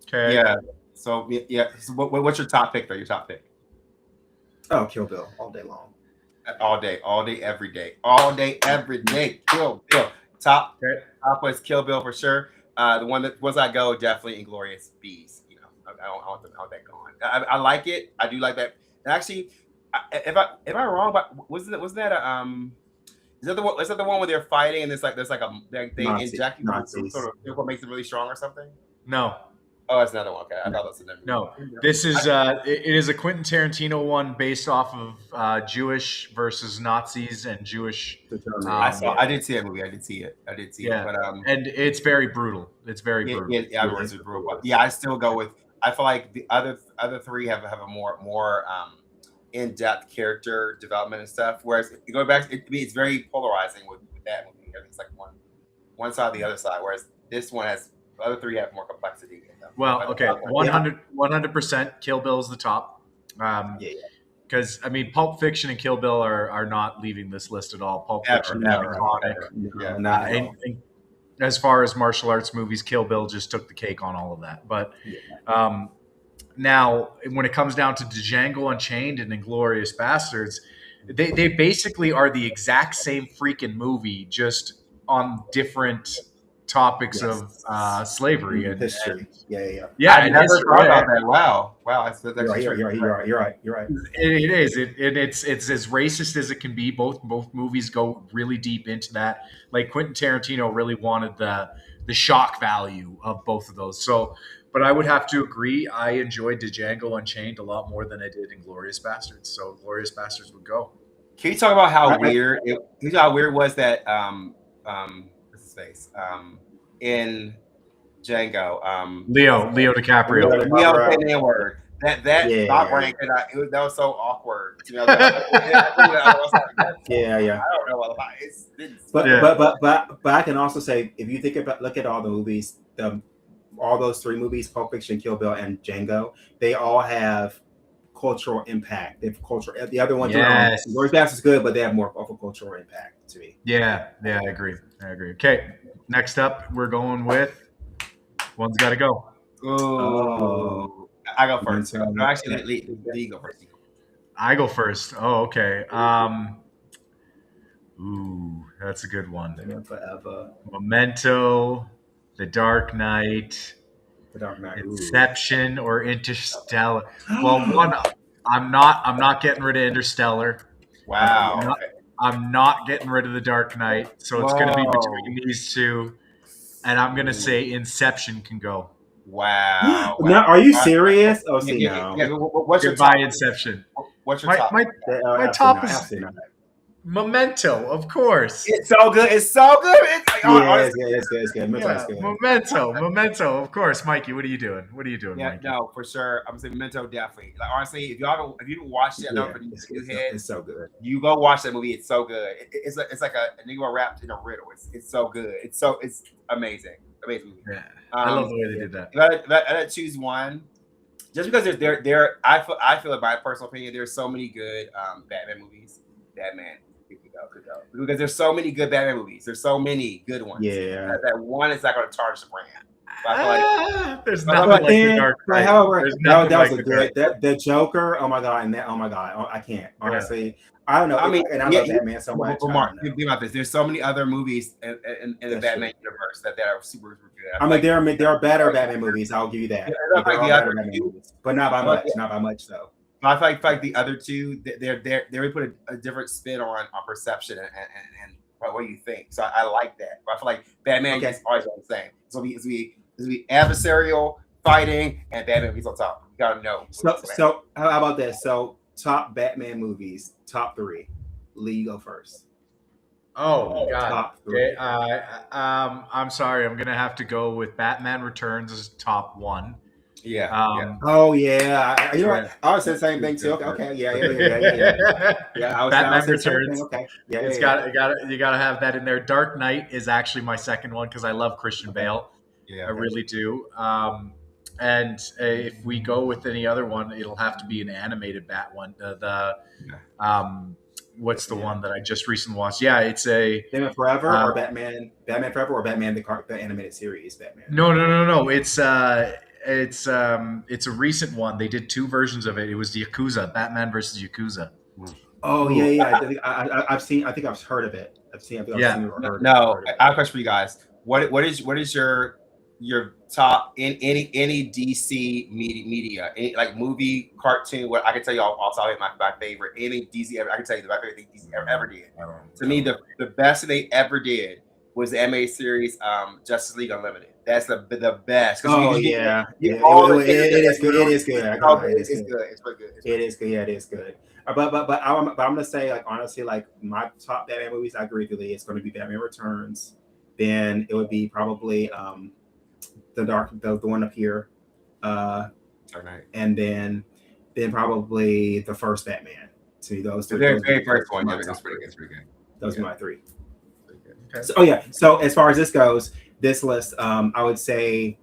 Okay. Yeah. So So what's your top pick though? Your top pick? Oh, Kill Bill all day long. All day, every day, Kill Bill. Top was Kill Bill for sure. The one that was I go definitely Inglourious Bees. You know, I want that going. I like it. I do like that. And actually, am I wrong? But was that is that the one where they're fighting and there's like they inject you with some sort of what makes it really strong or something? No. Oh, that's another one. Okay, I thought that was another. No, this is it is a Quentin Tarantino one based off of Jewish versus Nazis and Jewish. I did see that movie. I did see it. Yeah. But and it's very brutal. It's very brutal. Yeah, it's brutal. Yeah, I still go with. I feel like the other three have a more in-depth character development and stuff. Whereas going back, it's very polarizing with that movie. It's like one side or the other side. Whereas this one has. The other three have more complexity in them. Well, okay, 100% Kill Bill is the top. Because I mean, Pulp Fiction and Kill Bill are not leaving this list at all. Pulp Fiction is iconic. And as far as martial arts movies, Kill Bill just took the cake on all of that. But now, when it comes down to Django Unchained and Inglourious Basterds, they basically are the exact same freaking movie, just on different topics of slavery and history. Yeah. I never thought about that. Wow. You're right. It is. It's as racist as it can be. Both movies go really deep into that. Like Quentin Tarantino really wanted the shock value of both of those. So, but I would have to agree. I enjoyed Django Unchained a lot more than I did Inglourious Basterds. So, Inglourious Basterds would go. Can you talk about how weird it was that what's his face in Django Leo DiCaprio. Leo said the word that not rank and that was so awkward. You know, I don't know about it. But I can also say if you look at all the movies, all those three movies, Pulp Fiction, Kill Bill, and Django, they all have cultural impact. They have cultural. The other ones, Inglourious Basterds is good, but they have more of a cultural impact to me. Yeah, I agree. Okay, next up, we're going with One's Got to Go. Oh, I go first. No, actually, Lee go first. I go first. Oh, okay. Ooh, that's a good one. Forever. Memento, The Dark Knight, Inception, or Interstellar. Well, one, I'm not getting rid of Interstellar. Wow. I'm not getting rid of The Dark Knight, so it's going to be between these two, and I'm going to say Inception can go. Wow. Now, are you serious? Oh, see, no. What's your Goodbye, top? Inception. What's your top? My top is Memento, of course. It's so good. It's so good. It's like, Yeah, honestly, it's good. Memento's Yeah, good. Memento, of course. Mikey, what are you doing? yeah, Mikey? no, for sure. I'm saying Memento definitely. Like honestly, if you haven't watched it, I know Yeah, for the it's, new it's, heads, it's so good. you go watch that movie. It's so good. It's like a enigma wrapped in a riddle. It's so good. It's amazing. Amazing movie. Yeah, I love the way they yeah. did that. If I had to choose one, just because I feel in my personal opinion, there's so many good Batman movies. Batman could go because there's so many good Batman movies. There's so many good ones. Yeah. That one is not going to tarnish the brand. So I feel like There's But nothing like the then, Dark but Knight. however, There's that nothing was like a the Dark good the Joker. Oh my god, and that oh my god, I can't honestly. I don't know. I mean, and I yeah, love Batman so much. But I Mark, don't know. think about this. There's so many other movies in the That's Batman universe that are super good. I mean, there are better Batman movies. I'll give you that. Yeah, There like are the better other Batman two. movies, but not by But- much. Not by much though. But I feel like the other two, they really put a different spin on perception and what you think. So I like that. But I feel like Batman Okay. is always the same. It's gonna be adversarial fighting and Batman movies on top. You gotta know. So how about this? So top Batman movies, top 3. Lee, you go first. Oh God. Top 3. Okay, I'm sorry. I'm gonna have to go with Batman Returns as top 1. yeah. Oh yeah, you know Yeah. what? I was saying the same thing too. Okay, yeah. Yeah, I was Batman saying the same Returns. thing. Okay, yeah, It's you gotta have that in there. Dark Knight is actually my second one because I love Christian Bale. Yeah. I really do. And if we go with any other one, it'll have to be an animated Bat one. What's the one that I just recently watched? Yeah, it's a Batman Forever or Batman Forever or Batman the animated series Batman. no. It's a recent one. They did 2 versions of it. It was the Yakuza, Batman versus Yakuza. Oh yeah. I've seen. I think I've heard of it. I've seen it or heard No, of it. I have a question for you guys. What is your top in any DC media, any, like movie, cartoon? What I can tell you, I'll tell you my favorite. Any DC ever, I can tell you my favorite thing DC ever did. To me, the best thing they ever did was the animated series Justice League Unlimited. That's the best. Oh yeah, you yeah. all the It is good. It is good. I It's know, good. it It's is good. good. It's really good. It is good. Yeah, it is good. But I'm gonna say, like, honestly, like my top Batman movies, I agree with you, Lee. It's going to be Batman Returns. Then it would be probably the one up here, Dark Knight. and then probably the first Batman. To me, those The two. very first one. my Yeah, that's top pretty three. good. It's pretty good. Those are Yeah. my 3. Okay. So, so as far as this goes, this list, I would say,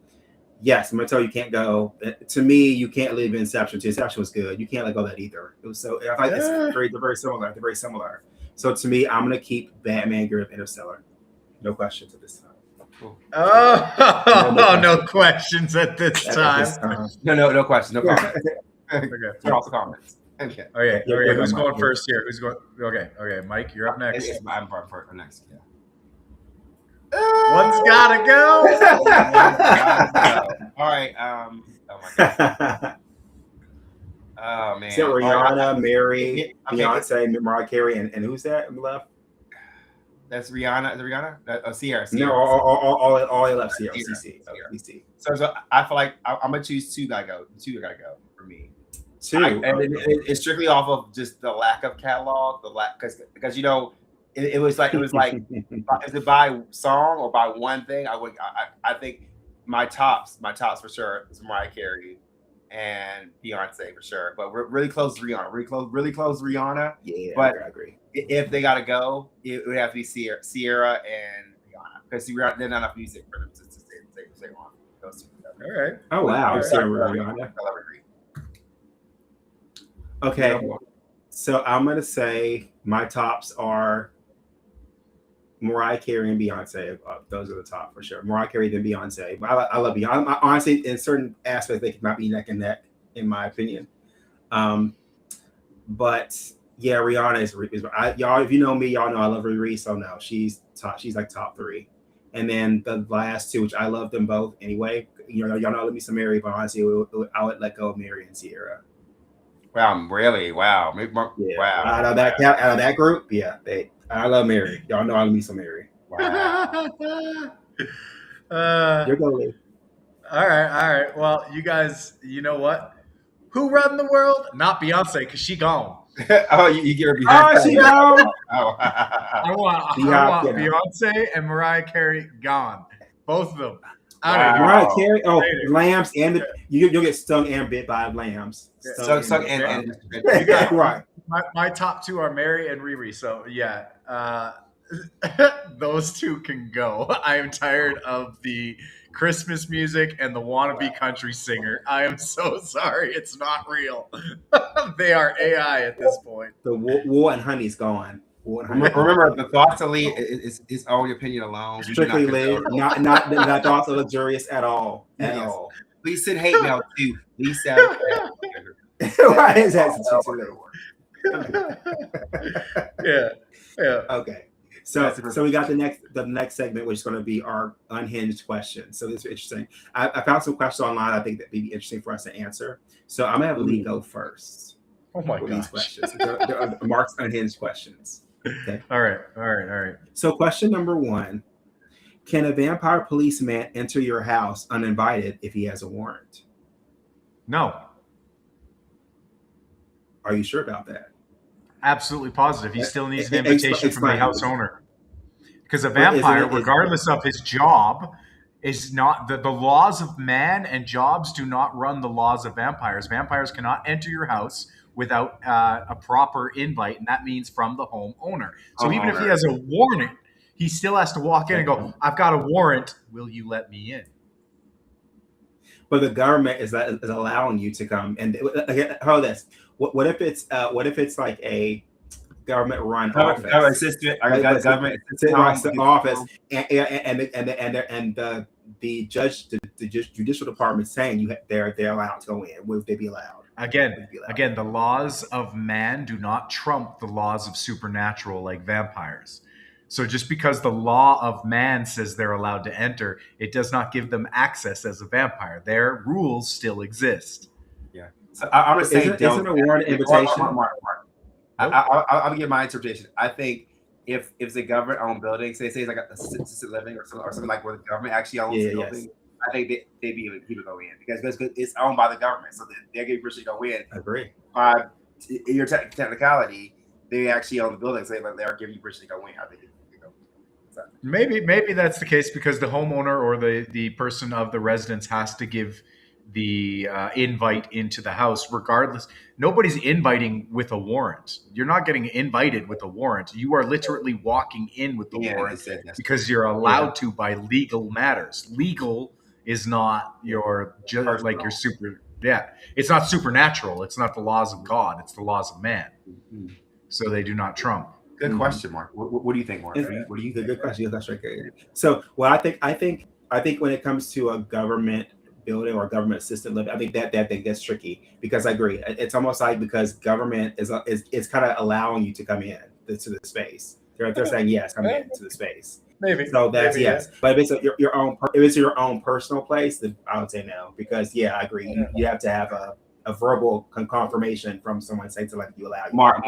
yes, I'm gonna tell you can't go. To me, you can't leave Inception. Inception was good. You can't let go of that either. It was so. I like it's they're very similar. They're very similar. So to me, I'm gonna keep Batman, Grip, Interstellar. No questions at this time. Oh, no questions at this At time. this time. No question. No comment. Okay. They're also comments. Okay. Okay. Yeah, Okay. Who's Mike, going yeah. first here? Who's going? Okay. Mike, you're up next. I'm for next. Yeah. One's gotta go. All right. Oh my god. Oh man. So Rihanna, Mary, Okay. Beyonce, Mariah Carey, and who's that left? That's Rihanna. Is it Rihanna? Sierra. No, all left Sierra. Sierra. CC. Sierra. CC. So I feel like I'm gonna choose 2. Gotta go. 2 gotta go for me. 2. And it's strictly off of just the lack of catalog, because you know it was like is it by song or by one thing? I think my tops for sure is Mariah Carey and Beyonce for sure, but we're really close to Rihanna, really close to Rihanna. Yeah, But- I agree. If they gotta go, it would have to be Sierra and Rihanna because there's not enough music for them to stay on. Those 2. All right. Oh wow, I Sierra, love Rihanna. I love agree. Okay, so I'm gonna say my tops are Mariah Carey and Beyonce. Those are the top for sure. Mariah Carey, then Beyonce. But I love Beyonce. Honestly, in certain aspects, they might be neck and neck, in my opinion. But yeah, Rihanna is y'all. If you know me, y'all know I love Riri. So no, she's top. She's like top 3. And then the last 2, which I love them both anyway. You know, y'all know I love me some Mary, but honestly, I would let go of Mary and Sierra. Wow, really? Wow. Yeah. Wow. Out of that group, yeah, I love Mary. Y'all know I love me some Mary. Wow. You're going. All right. Well, you guys, you know what? Who run the world? Not Beyonce, because she gone. Oh, you get her Oh, she gone. Oh. I want Yeah. Beyonce and Mariah Carey gone. Both of them. Out Wow. of here. Mariah Carey. Oh, Later. lambs and you'll get stung and bit by lambs. Suck and Right. My top two are Mary and Riri. So yeah, those two can go. I am tired of the Christmas music and the wannabe country singer. I am so sorry. It's not real. They are AI at this point. The wool and honey's gone. Wool and honey. Remember, the thoughts of Lee is his own opinion alone. We do Strictly not Lee, condone- not also luxurious at all. At Yes. all. Please send hate mail to Lisa. Right, exactly. Yeah. Okay. So we got the next segment, which is going to be our unhinged questions. So this is interesting. I found some questions online I think that would be interesting for us to answer. So I'm gonna have Lee go first Oh my with these gosh. questions. They're Mark's unhinged questions. Okay. All right. So question number 1: can a vampire policeman enter your house uninvited if he has a warrant? No, Are you sure about that? absolutely positive. He still needs an Explain- invitation from the explain. house owner. Because a But isn't vampire, it- regardless of his job, is not the laws of man and jobs do not run the laws of vampires. Vampires cannot enter your house without a proper invite, and that means from the home owner. So even if he has a warrant, he still has to walk in and go, "I've got a warrant. Will you let me in?" But the government is allowing you to come. And again, how this? What if it's like a government run office? Government assistant office, and the judicial department saying they're allowed to go in. Would they be allowed? Again, the laws of man do not trump the laws of supernatural like vampires. So just because the law of man says they're allowed to enter, it does not give them access as a vampire. Their rules still exist. Yeah. So I'm gonna say, isn't a warrant invitation? Mark. I'll give my interpretation. I think if it's a government-owned building, say it's like a assisted living or something like where the government actually owns the building, I think they'd be able to go in because it's owned by the government, so they're giving permission to go in. I agree. In your technicality, they actually own the building, so they're giving you permission to go in. I think. Maybe that's the case because the homeowner or the person of the residence has to give the invite into the house. Regardless, nobody's inviting with a warrant. You're not getting invited with a warrant. You are literally walking in with the warrant because you're allowed to by legal matters. Legal is not your like your super. Yeah, it's not supernatural. It's not the laws of God. It's the laws of man. So they do not trump. Good question, Mark. What do you think, Mark? What do you think? Good question. That's right. So, well, I think when it comes to a government building or government assisted living, I think that gets tricky because I agree. It's almost like because government is kind of allowing you to come in to the space. They're saying yes, come in to the space. Maybe. So that's maybe, yes. But if it's your own personal place, then I would say no because I agree. You have to have a verbal confirmation from someone saying to you allow you. Mark.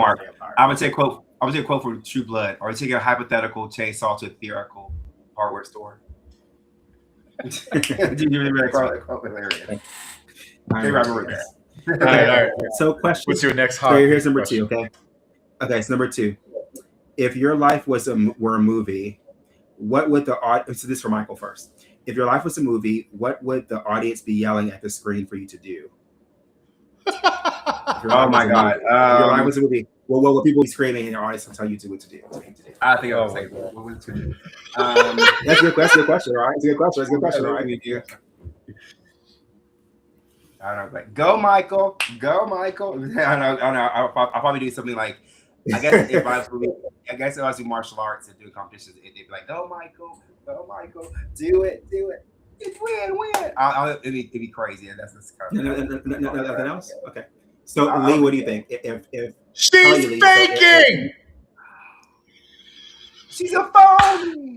I'm gonna take a quote from True Blood, or take a hypothetical chainsaw to a theoretical hardware store. Did you really call that quote? Hilarious. I remember this. All right. So question. What's your next So here's number question? 2. Okay. So number 2. If your life were a movie, what would the audience? So this is for Michael first. If your life was a movie, what would the audience be yelling at the screen for you to do? Oh my God! If your life was a movie, what would people be screaming in your audience and tell you what to do? I think I would say what would it do? That's a good question, right? It's a good question, right? I don't know, like go Michael. I know. I'll probably do something like, I guess if I was doing martial arts and doing competitions, they'd be like, go Michael, do it, it's win. It'd be crazy, and that's kind of nothing else. Okay. So Lee, what do you think? If she's faking. She's a phone.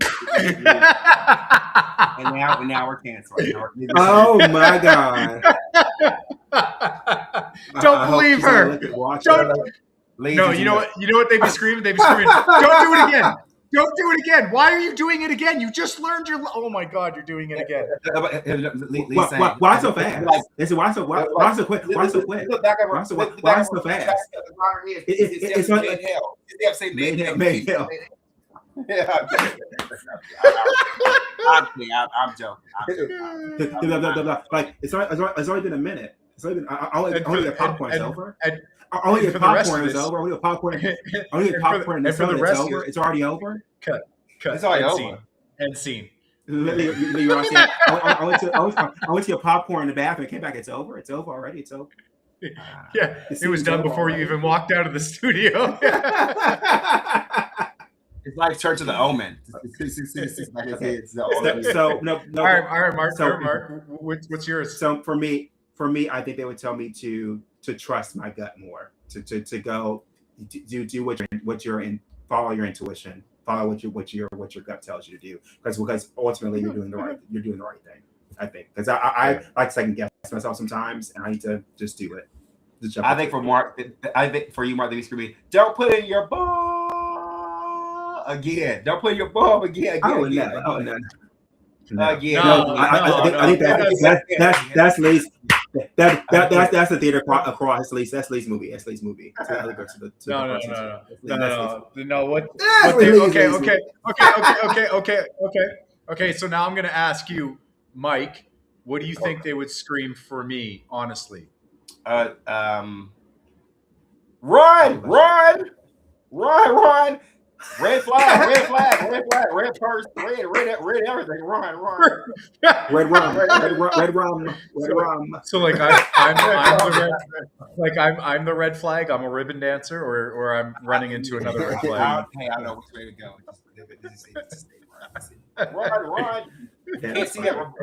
And now we're canceling. Oh my God! Don't believe her. Don't. No, you know what? You know what they'd be screaming? They'd be screaming, "Don't do it again! Don't do it again. Why are you doing it again? You just learned your. Oh my God, you're doing it again. Why so fast? Like, Listen, why so quick? Why so quick? Why so fast? It's not- made hell. They have to say made hell. Made hell. Yeah. I'm joking. Like it's only been a minute. It's only been. I only get popcorn. It's over. And I only get for the rest popcorn. of It's this- over. I only get popcorn. I only get and for the- popcorn. and for the It's rest of over. it- It's already over. cut. It's already End over. scene. End scene. You know what I'm saying? I went to your popcorn in the bathroom. Came back. It's over. It's over already. It's over. Yeah, The it was scene's done over before you already. even walked out of the studio. It's like Church of the Omen. So no. All right, Mark. So- all right, Mark. What's yours? So for me, I think they would tell me to trust my gut more, to go do what you're in, follow your intuition, follow what your gut tells you to do, because ultimately you're doing the right thing. I think because I like second guess myself sometimes, and I need to just do it. Just jump I into think it. for Mark, I think for you, Mark, the screaming, don't put in your ball again. Don't put in your ball again. Oh Again. no! Oh no! Again. No, I think that's Lee's. That's the theater across Lee's. That's Lee's movie. That's Lee's movie. No. What? That's what Lee's Okay. So now I'm gonna ask you, Mike. What do you think they would scream for me? Honestly. Run! Red flag, red purse, red everything. Run. Red rum. So like I'm the red flag. I'm a ribbon dancer, or I'm running into another red flag. Hey, I know which way to go. Run. Can't see that. Run.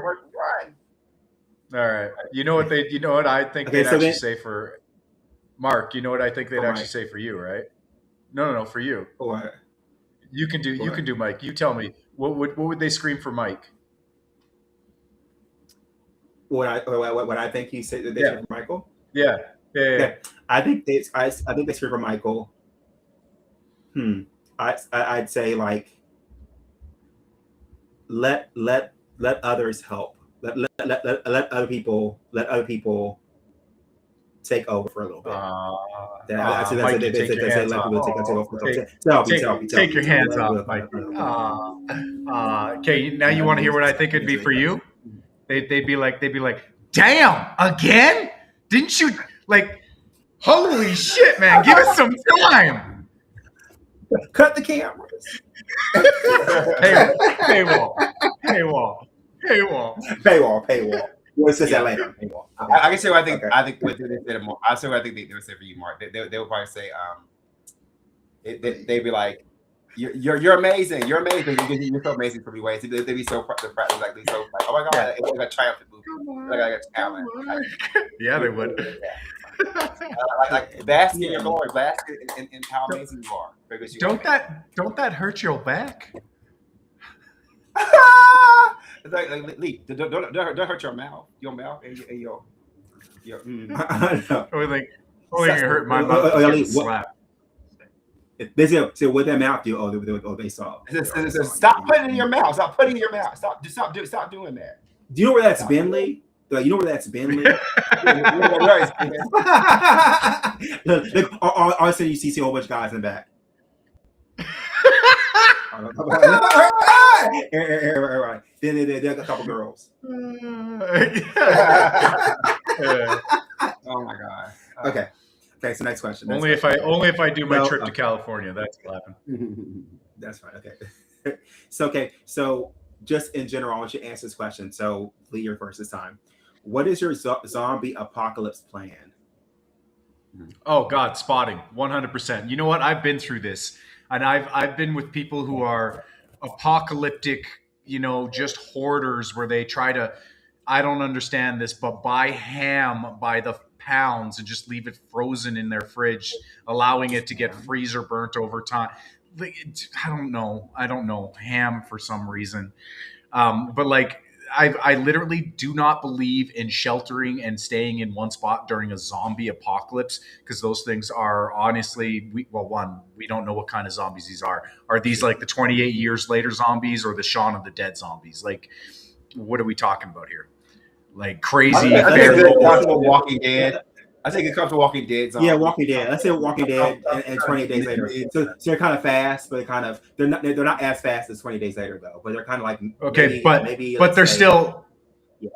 All right. You know what I think Okay, they'd so actually then- say for Mark. You know what I think they'd For actually Mike. say for you, right? No, for you. Or You can do. You What? can do, Mike. You tell me. What would they scream for Mike? what I think he said that they Yeah. said for Michael. Yeah. Okay. I think they scream for Michael. I'd say like let others help. Let other people take over for a little bit. Mike, you take your hands off. Take your hands off, Mike. Okay, now you want to hear what I think it'd be for you? They'd be like, damn, again? Didn't you like? Holy shit, man! Give us some time. Cut the cameras. Paywall. We'll discuss that later. Paywall. I can say what I think. Okay. I think what they said more. I say what I think they would say for you, Mark. They would probably say, they'd be like, you're amazing. You're amazing. You're so amazing for me ways. They'd be so like, oh my god, it's like a triumphant movie. Like a talent. Yeah, they would. Like bask in your glory, bask in how amazing you are. Because you Don't that hurt your back? It's like Lee, don't hurt your mouth and your. I know. Only thing it hurt my mouth. Oh, was Lee, the slap. They say what that mouth do? They saw. Stop putting it in your mouth. Stop putting it in your mouth. Stop doing that. Do you know where that's been, Lee? You know where that's been, Lee? Look, all of a sudden you see a whole bunch of guys in the back. Right. Then there's a couple girls. Oh my god. Okay. So next question. Only if I do my trip to California, that's what happened. That's fine. Okay. So just in general, I want you to answer this question. So Lee, you're first this time. What is your zombie apocalypse plan? Oh God, spotting 100%. You know what? I've been through this, and I've been with people who are apocalyptic, just hoarders, where they try to, I don't understand this, but buy ham by the pounds and just leave it frozen in their fridge, allowing it to get freezer burnt over time. I don't know ham for some reason, but like I literally do not believe in sheltering and staying in one spot during a zombie apocalypse, because those things are honestly, we don't know what kind of zombies these are. Are these like the 28 years later zombies or the Shaun of the Dead zombies? Like, what are we talking about here? Like crazy. I think it's feral- comfortable Walking Dead. I think it's comfortable Walking Dead. Yeah, Walking Dead. Let's say Walking Dead and 28 days later. So they're kind of fast, but they're not as fast as 20 days later though. But they're kind of like Okay, maybe but they're say- still Yeah.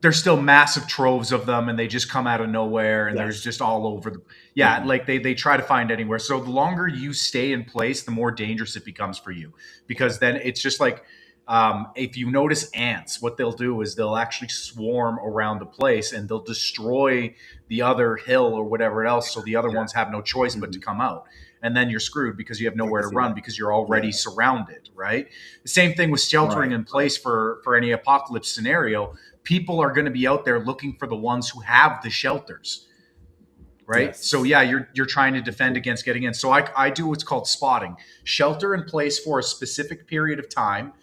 there's still massive troves of them, and they just come out of nowhere, and Yes. there's just all over the like they try to find anywhere. So the longer you stay in place, the more dangerous it becomes for you, because then it's just like if you notice ants, what they'll do is they'll actually swarm around the place and they'll destroy the other hill or whatever else, so the other ones have no choice but to come out, and then you're screwed because you have nowhere to run because you're already surrounded, right? The same thing with sheltering in place for any apocalypse scenario. People are going to be out there looking for the ones who have the shelters, right? Yes. So yeah, you're trying to defend against getting in. So I do what's called spotting. Shelter in place for a specific period of time,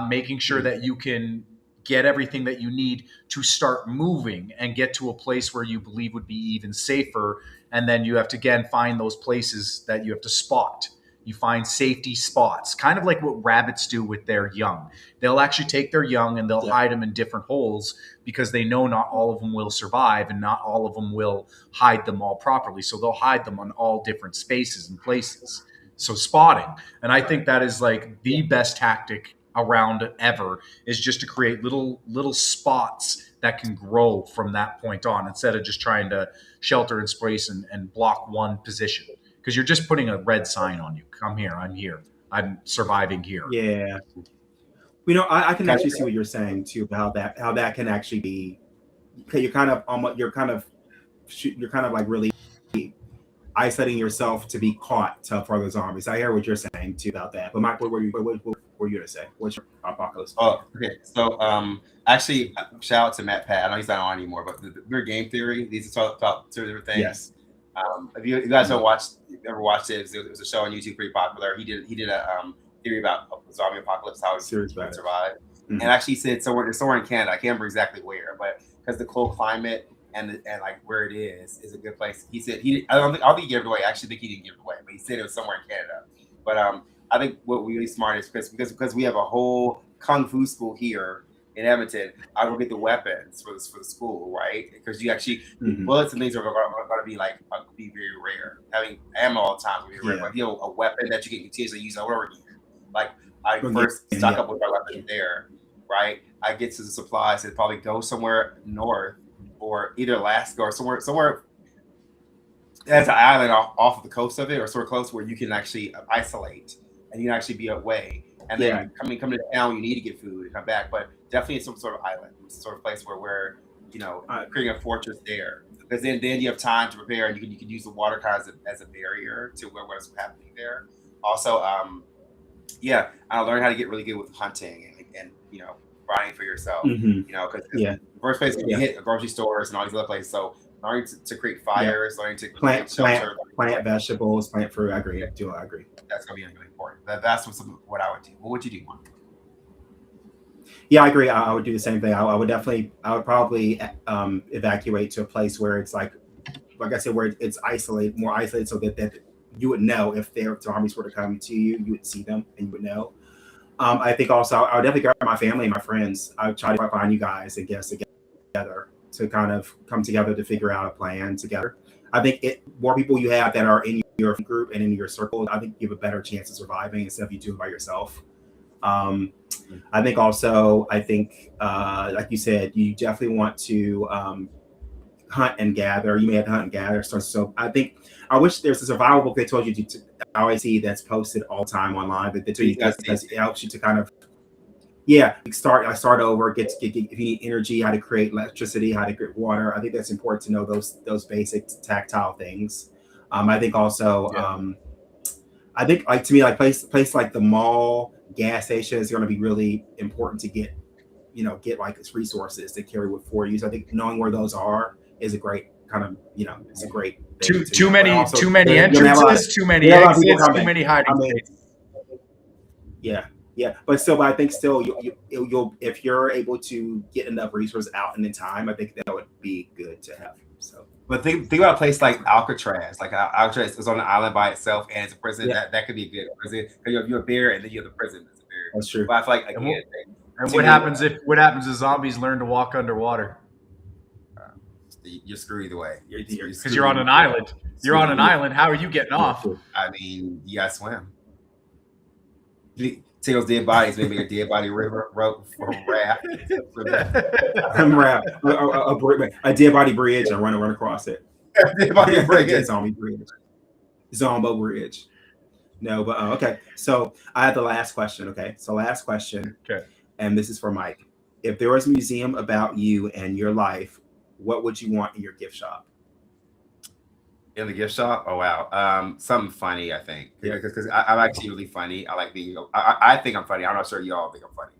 making sure that you can get everything that you need to start moving and get to a place where you believe would be even safer. And then you have to, again, find those places that you have to spot. You find safety spots, kind of like what rabbits do with their young. They'll actually take their young and they'll hide them in different holes because they know not all of them will survive and not all of them will hide them all properly. So they'll hide them on all different spaces and places. So spotting. And I think that is like the best tactic around ever, is just to create little spots that can grow from that point on, instead of just trying to shelter in place and block one position, because you're just putting a red sign on you. Come here, I'm here, I'm surviving here. Yeah. You know, I can actually see what you're saying too about how that can actually be. Okay, you're kind of like really isolating yourself to be caught to further zombies. I hear what you're saying too about that. But Mike, what were you gonna say? What's your apocalypse? Oh, okay. So, actually, shout out to Matt Pat. I know he's not on anymore, but the Weird Game Theory. These are about two different things. Yes. If you guys ever watched it, it was a show on YouTube, pretty popular. He did a theory about a zombie apocalypse, how it would survive. Mhm. And actually said somewhere in Canada. I can't remember exactly where, but because the cold climate and like where it is a good place. He said I don't think he gave it away. I actually think he didn't give it away, but he said it was somewhere in Canada. But I think what really smart is because we have a whole kung fu school here in Edmonton. I will get the weapons for the school, right? Because you actually bullets and things are going to be very rare. Having ammo all the time will be rare, but a weapon that you can continuously use over again. Like I first stock up with my weapon there, right? I get to the supplies and probably go somewhere north or either Alaska or somewhere that's an island off of the coast of it, or sort of close where you can actually isolate and you can actually be away. And then coming to town, you need to get food and come back. But definitely some sort of island, some sort of place where creating a fortress there. Because then you have time to prepare, and you can use the water kind of as a barrier to what's happening there. Also, I learned how to get really good with hunting and buying for yourself. Because the first place you hit grocery stores and all these other places. So learning to create fires, learning to plant shelter, plant vegetables, plant fruit. I agree. I agree. That's gonna be really important. That's what I would do. What would you do, Mark? Yeah, I agree. I would do the same thing. I would probably evacuate to a place where it's like I said, where it's more isolated, so that you would know if their zombies were to come to you, you would see them and you would know. I think also I would definitely grab my family and my friends. I would try to find you guys and get us together to kind of come together to figure out a plan together. I think more people you have that are in your group and in your circle, I think you have a better chance of surviving instead of you doing it by yourself. I think also, like you said, you definitely want to hunt and gather. You may have to hunt and gather. So I wish there's a survival book they told you to always see that's posted all the time online, but because it helps you to kind of start over, get if you need energy, how to create electricity, how to create water. I think that's important to know those basic tactile things. I think also I think like to me, like place like the mall, gas station is going to be really important to get like its resources to carry with for you. So I think knowing where those are is a great kind of it's a great thing too many entrances, too many exits, too many hiding places. Yeah, but still, but I think still you'll if you're able to get enough resources out and in time, I think that would be good to have. So, But think about a place like Alcatraz. Like Alcatraz is on an island by itself, and it's a prison. Yeah. That could be a good prison because you're a bear, and then you have the prison as a bear. that's true. But I feel like And again, And what happens if zombies learn to walk underwater? you're screwed either way. Because you're on an island. You're on an island. How are you getting off? I mean, you gotta swim. Tails dead bodies, maybe a dead body river rope for a raft. A dead body bridge and run across it. Dead body bridge. Zombie bridge. Zombo bridge. No, but okay. So I have the last question. Okay. So last question. Okay. And this is for Mike. If there was a museum about you and your life, what would you want in your gift shop? In the gift shop? Oh wow, something funny. I think because I'm actually really funny. I like being. I think I'm funny. I'm not sure y'all think I'm funny,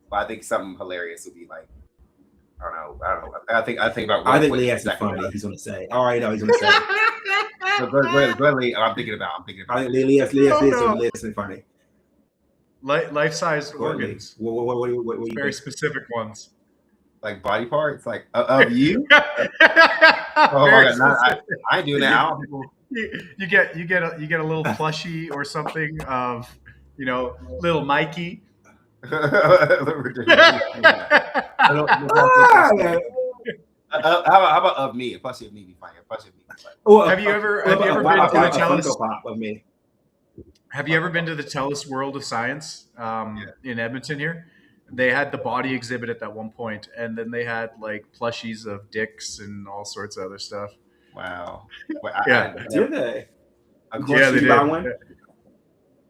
but I think something hilarious would be like. I don't know. I think about. I think Lee has to be funny. He's gonna say. All right, no, he's gonna say. Lee, I'm thinking about. I think Lee has to be funny. Life-size organs. What Very specific ones. Like body parts, like of you. Oh Very my God, specific. I ain't doing that. I don't You get a little plushie or something of little Mikey. How about of me? A plushie of me be fine. A plushie of me be fine. Have you ever been to the Tellus? Pop of me? Have you ever been to the Tellus World of Science in Edmonton here? They had the body exhibit at that one point, and then they had like plushies of dicks and all sorts of other stuff. Wow. Did they? Of Yeah, they Did you did. buy one?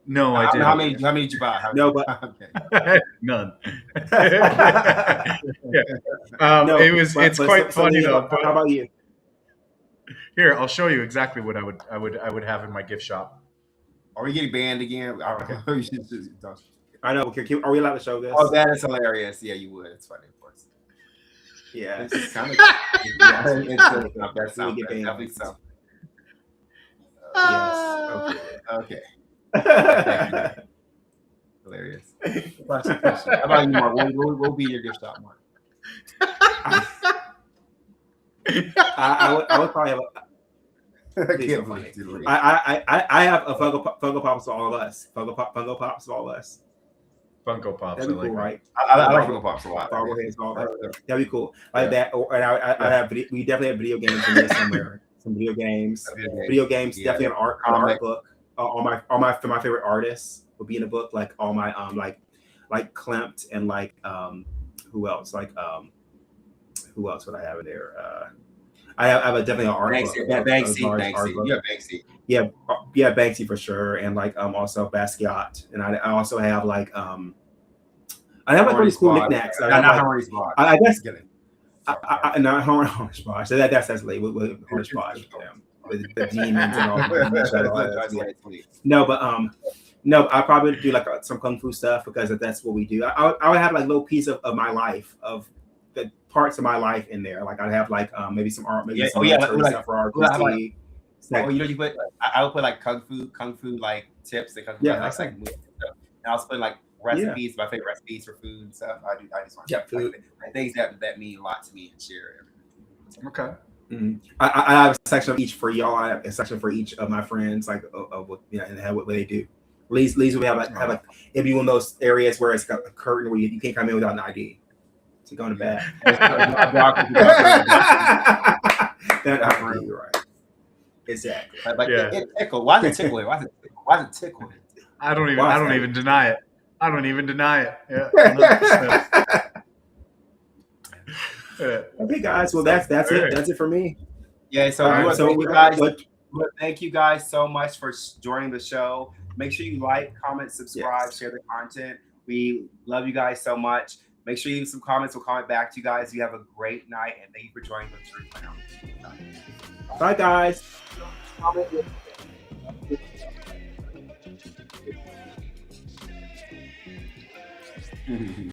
No, I didn't. How many did you buy? No, but Okay. None. no, It's but quite funny Lee, though. How about you? Here, I'll show you exactly what I would have in my gift shop. Are we getting banned again? I know. Are we allowed to show this? Oh, that is hilarious. Yeah, you would. It's funny, of course. Yeah. It's kind of. That's definitely something. Yes. Okay. Okay. Hilarious. How about you, Mark? What will be your gift shop, Mark? I would probably have. I have a Funko Pops for all of us. Funko Pops for all of us. Funko Pops. That'd be cool, right? I like Funko Pops a lot. That'd be cool. Like that. And I have. We definitely have video games in there somewhere. Some video games. Video games. Yeah. Definitely an art book. All my favorite artists would be in a book. Like all my like Klimt and like who else? Like who else would I have in there? I have definitely an art book. Banksy. You have Banksy. Yeah, Banksy for sure, and like also Basquiat, and I also have like I have like really cool knickknacks. Not Harmony's Mod. I guess not Harnish Bosch. That's late with Harnish Bosch with the demons and all that. No, I probably do like some kung fu stuff because that's what we do. I would have like little piece of my life, of the parts of my life in there. Like I'd have like maybe some art, maybe some stuff for artistic. You put. I would put like kung fu like tips and kung fu like moves and stuff. And I was putting like recipes, my favorite recipes for food and stuff. I just want food. Like, things that mean a lot to me and share. Okay. Mm-hmm. I have a section of each for y'all. I have a section for each of my friends, like and have what they do. Lee's would have like it'd be one of those areas where it's got a curtain where you can't come in without an ID. So go to bed. You're right. Exactly. Like it tickled. Why is it tickling? Why is it tickling? I don't even deny it. I don't even deny it. Yeah. Okay, guys. Well, that's it. That's it for me. Yeah. So, thank you guys so much for joining the show. Make sure you like, comment, subscribe, share the content. We love you guys so much. Make sure you leave some comments. We'll comment back to you guys. You have a great night, and thank you for joining the Truth Lounge. Bye, guys.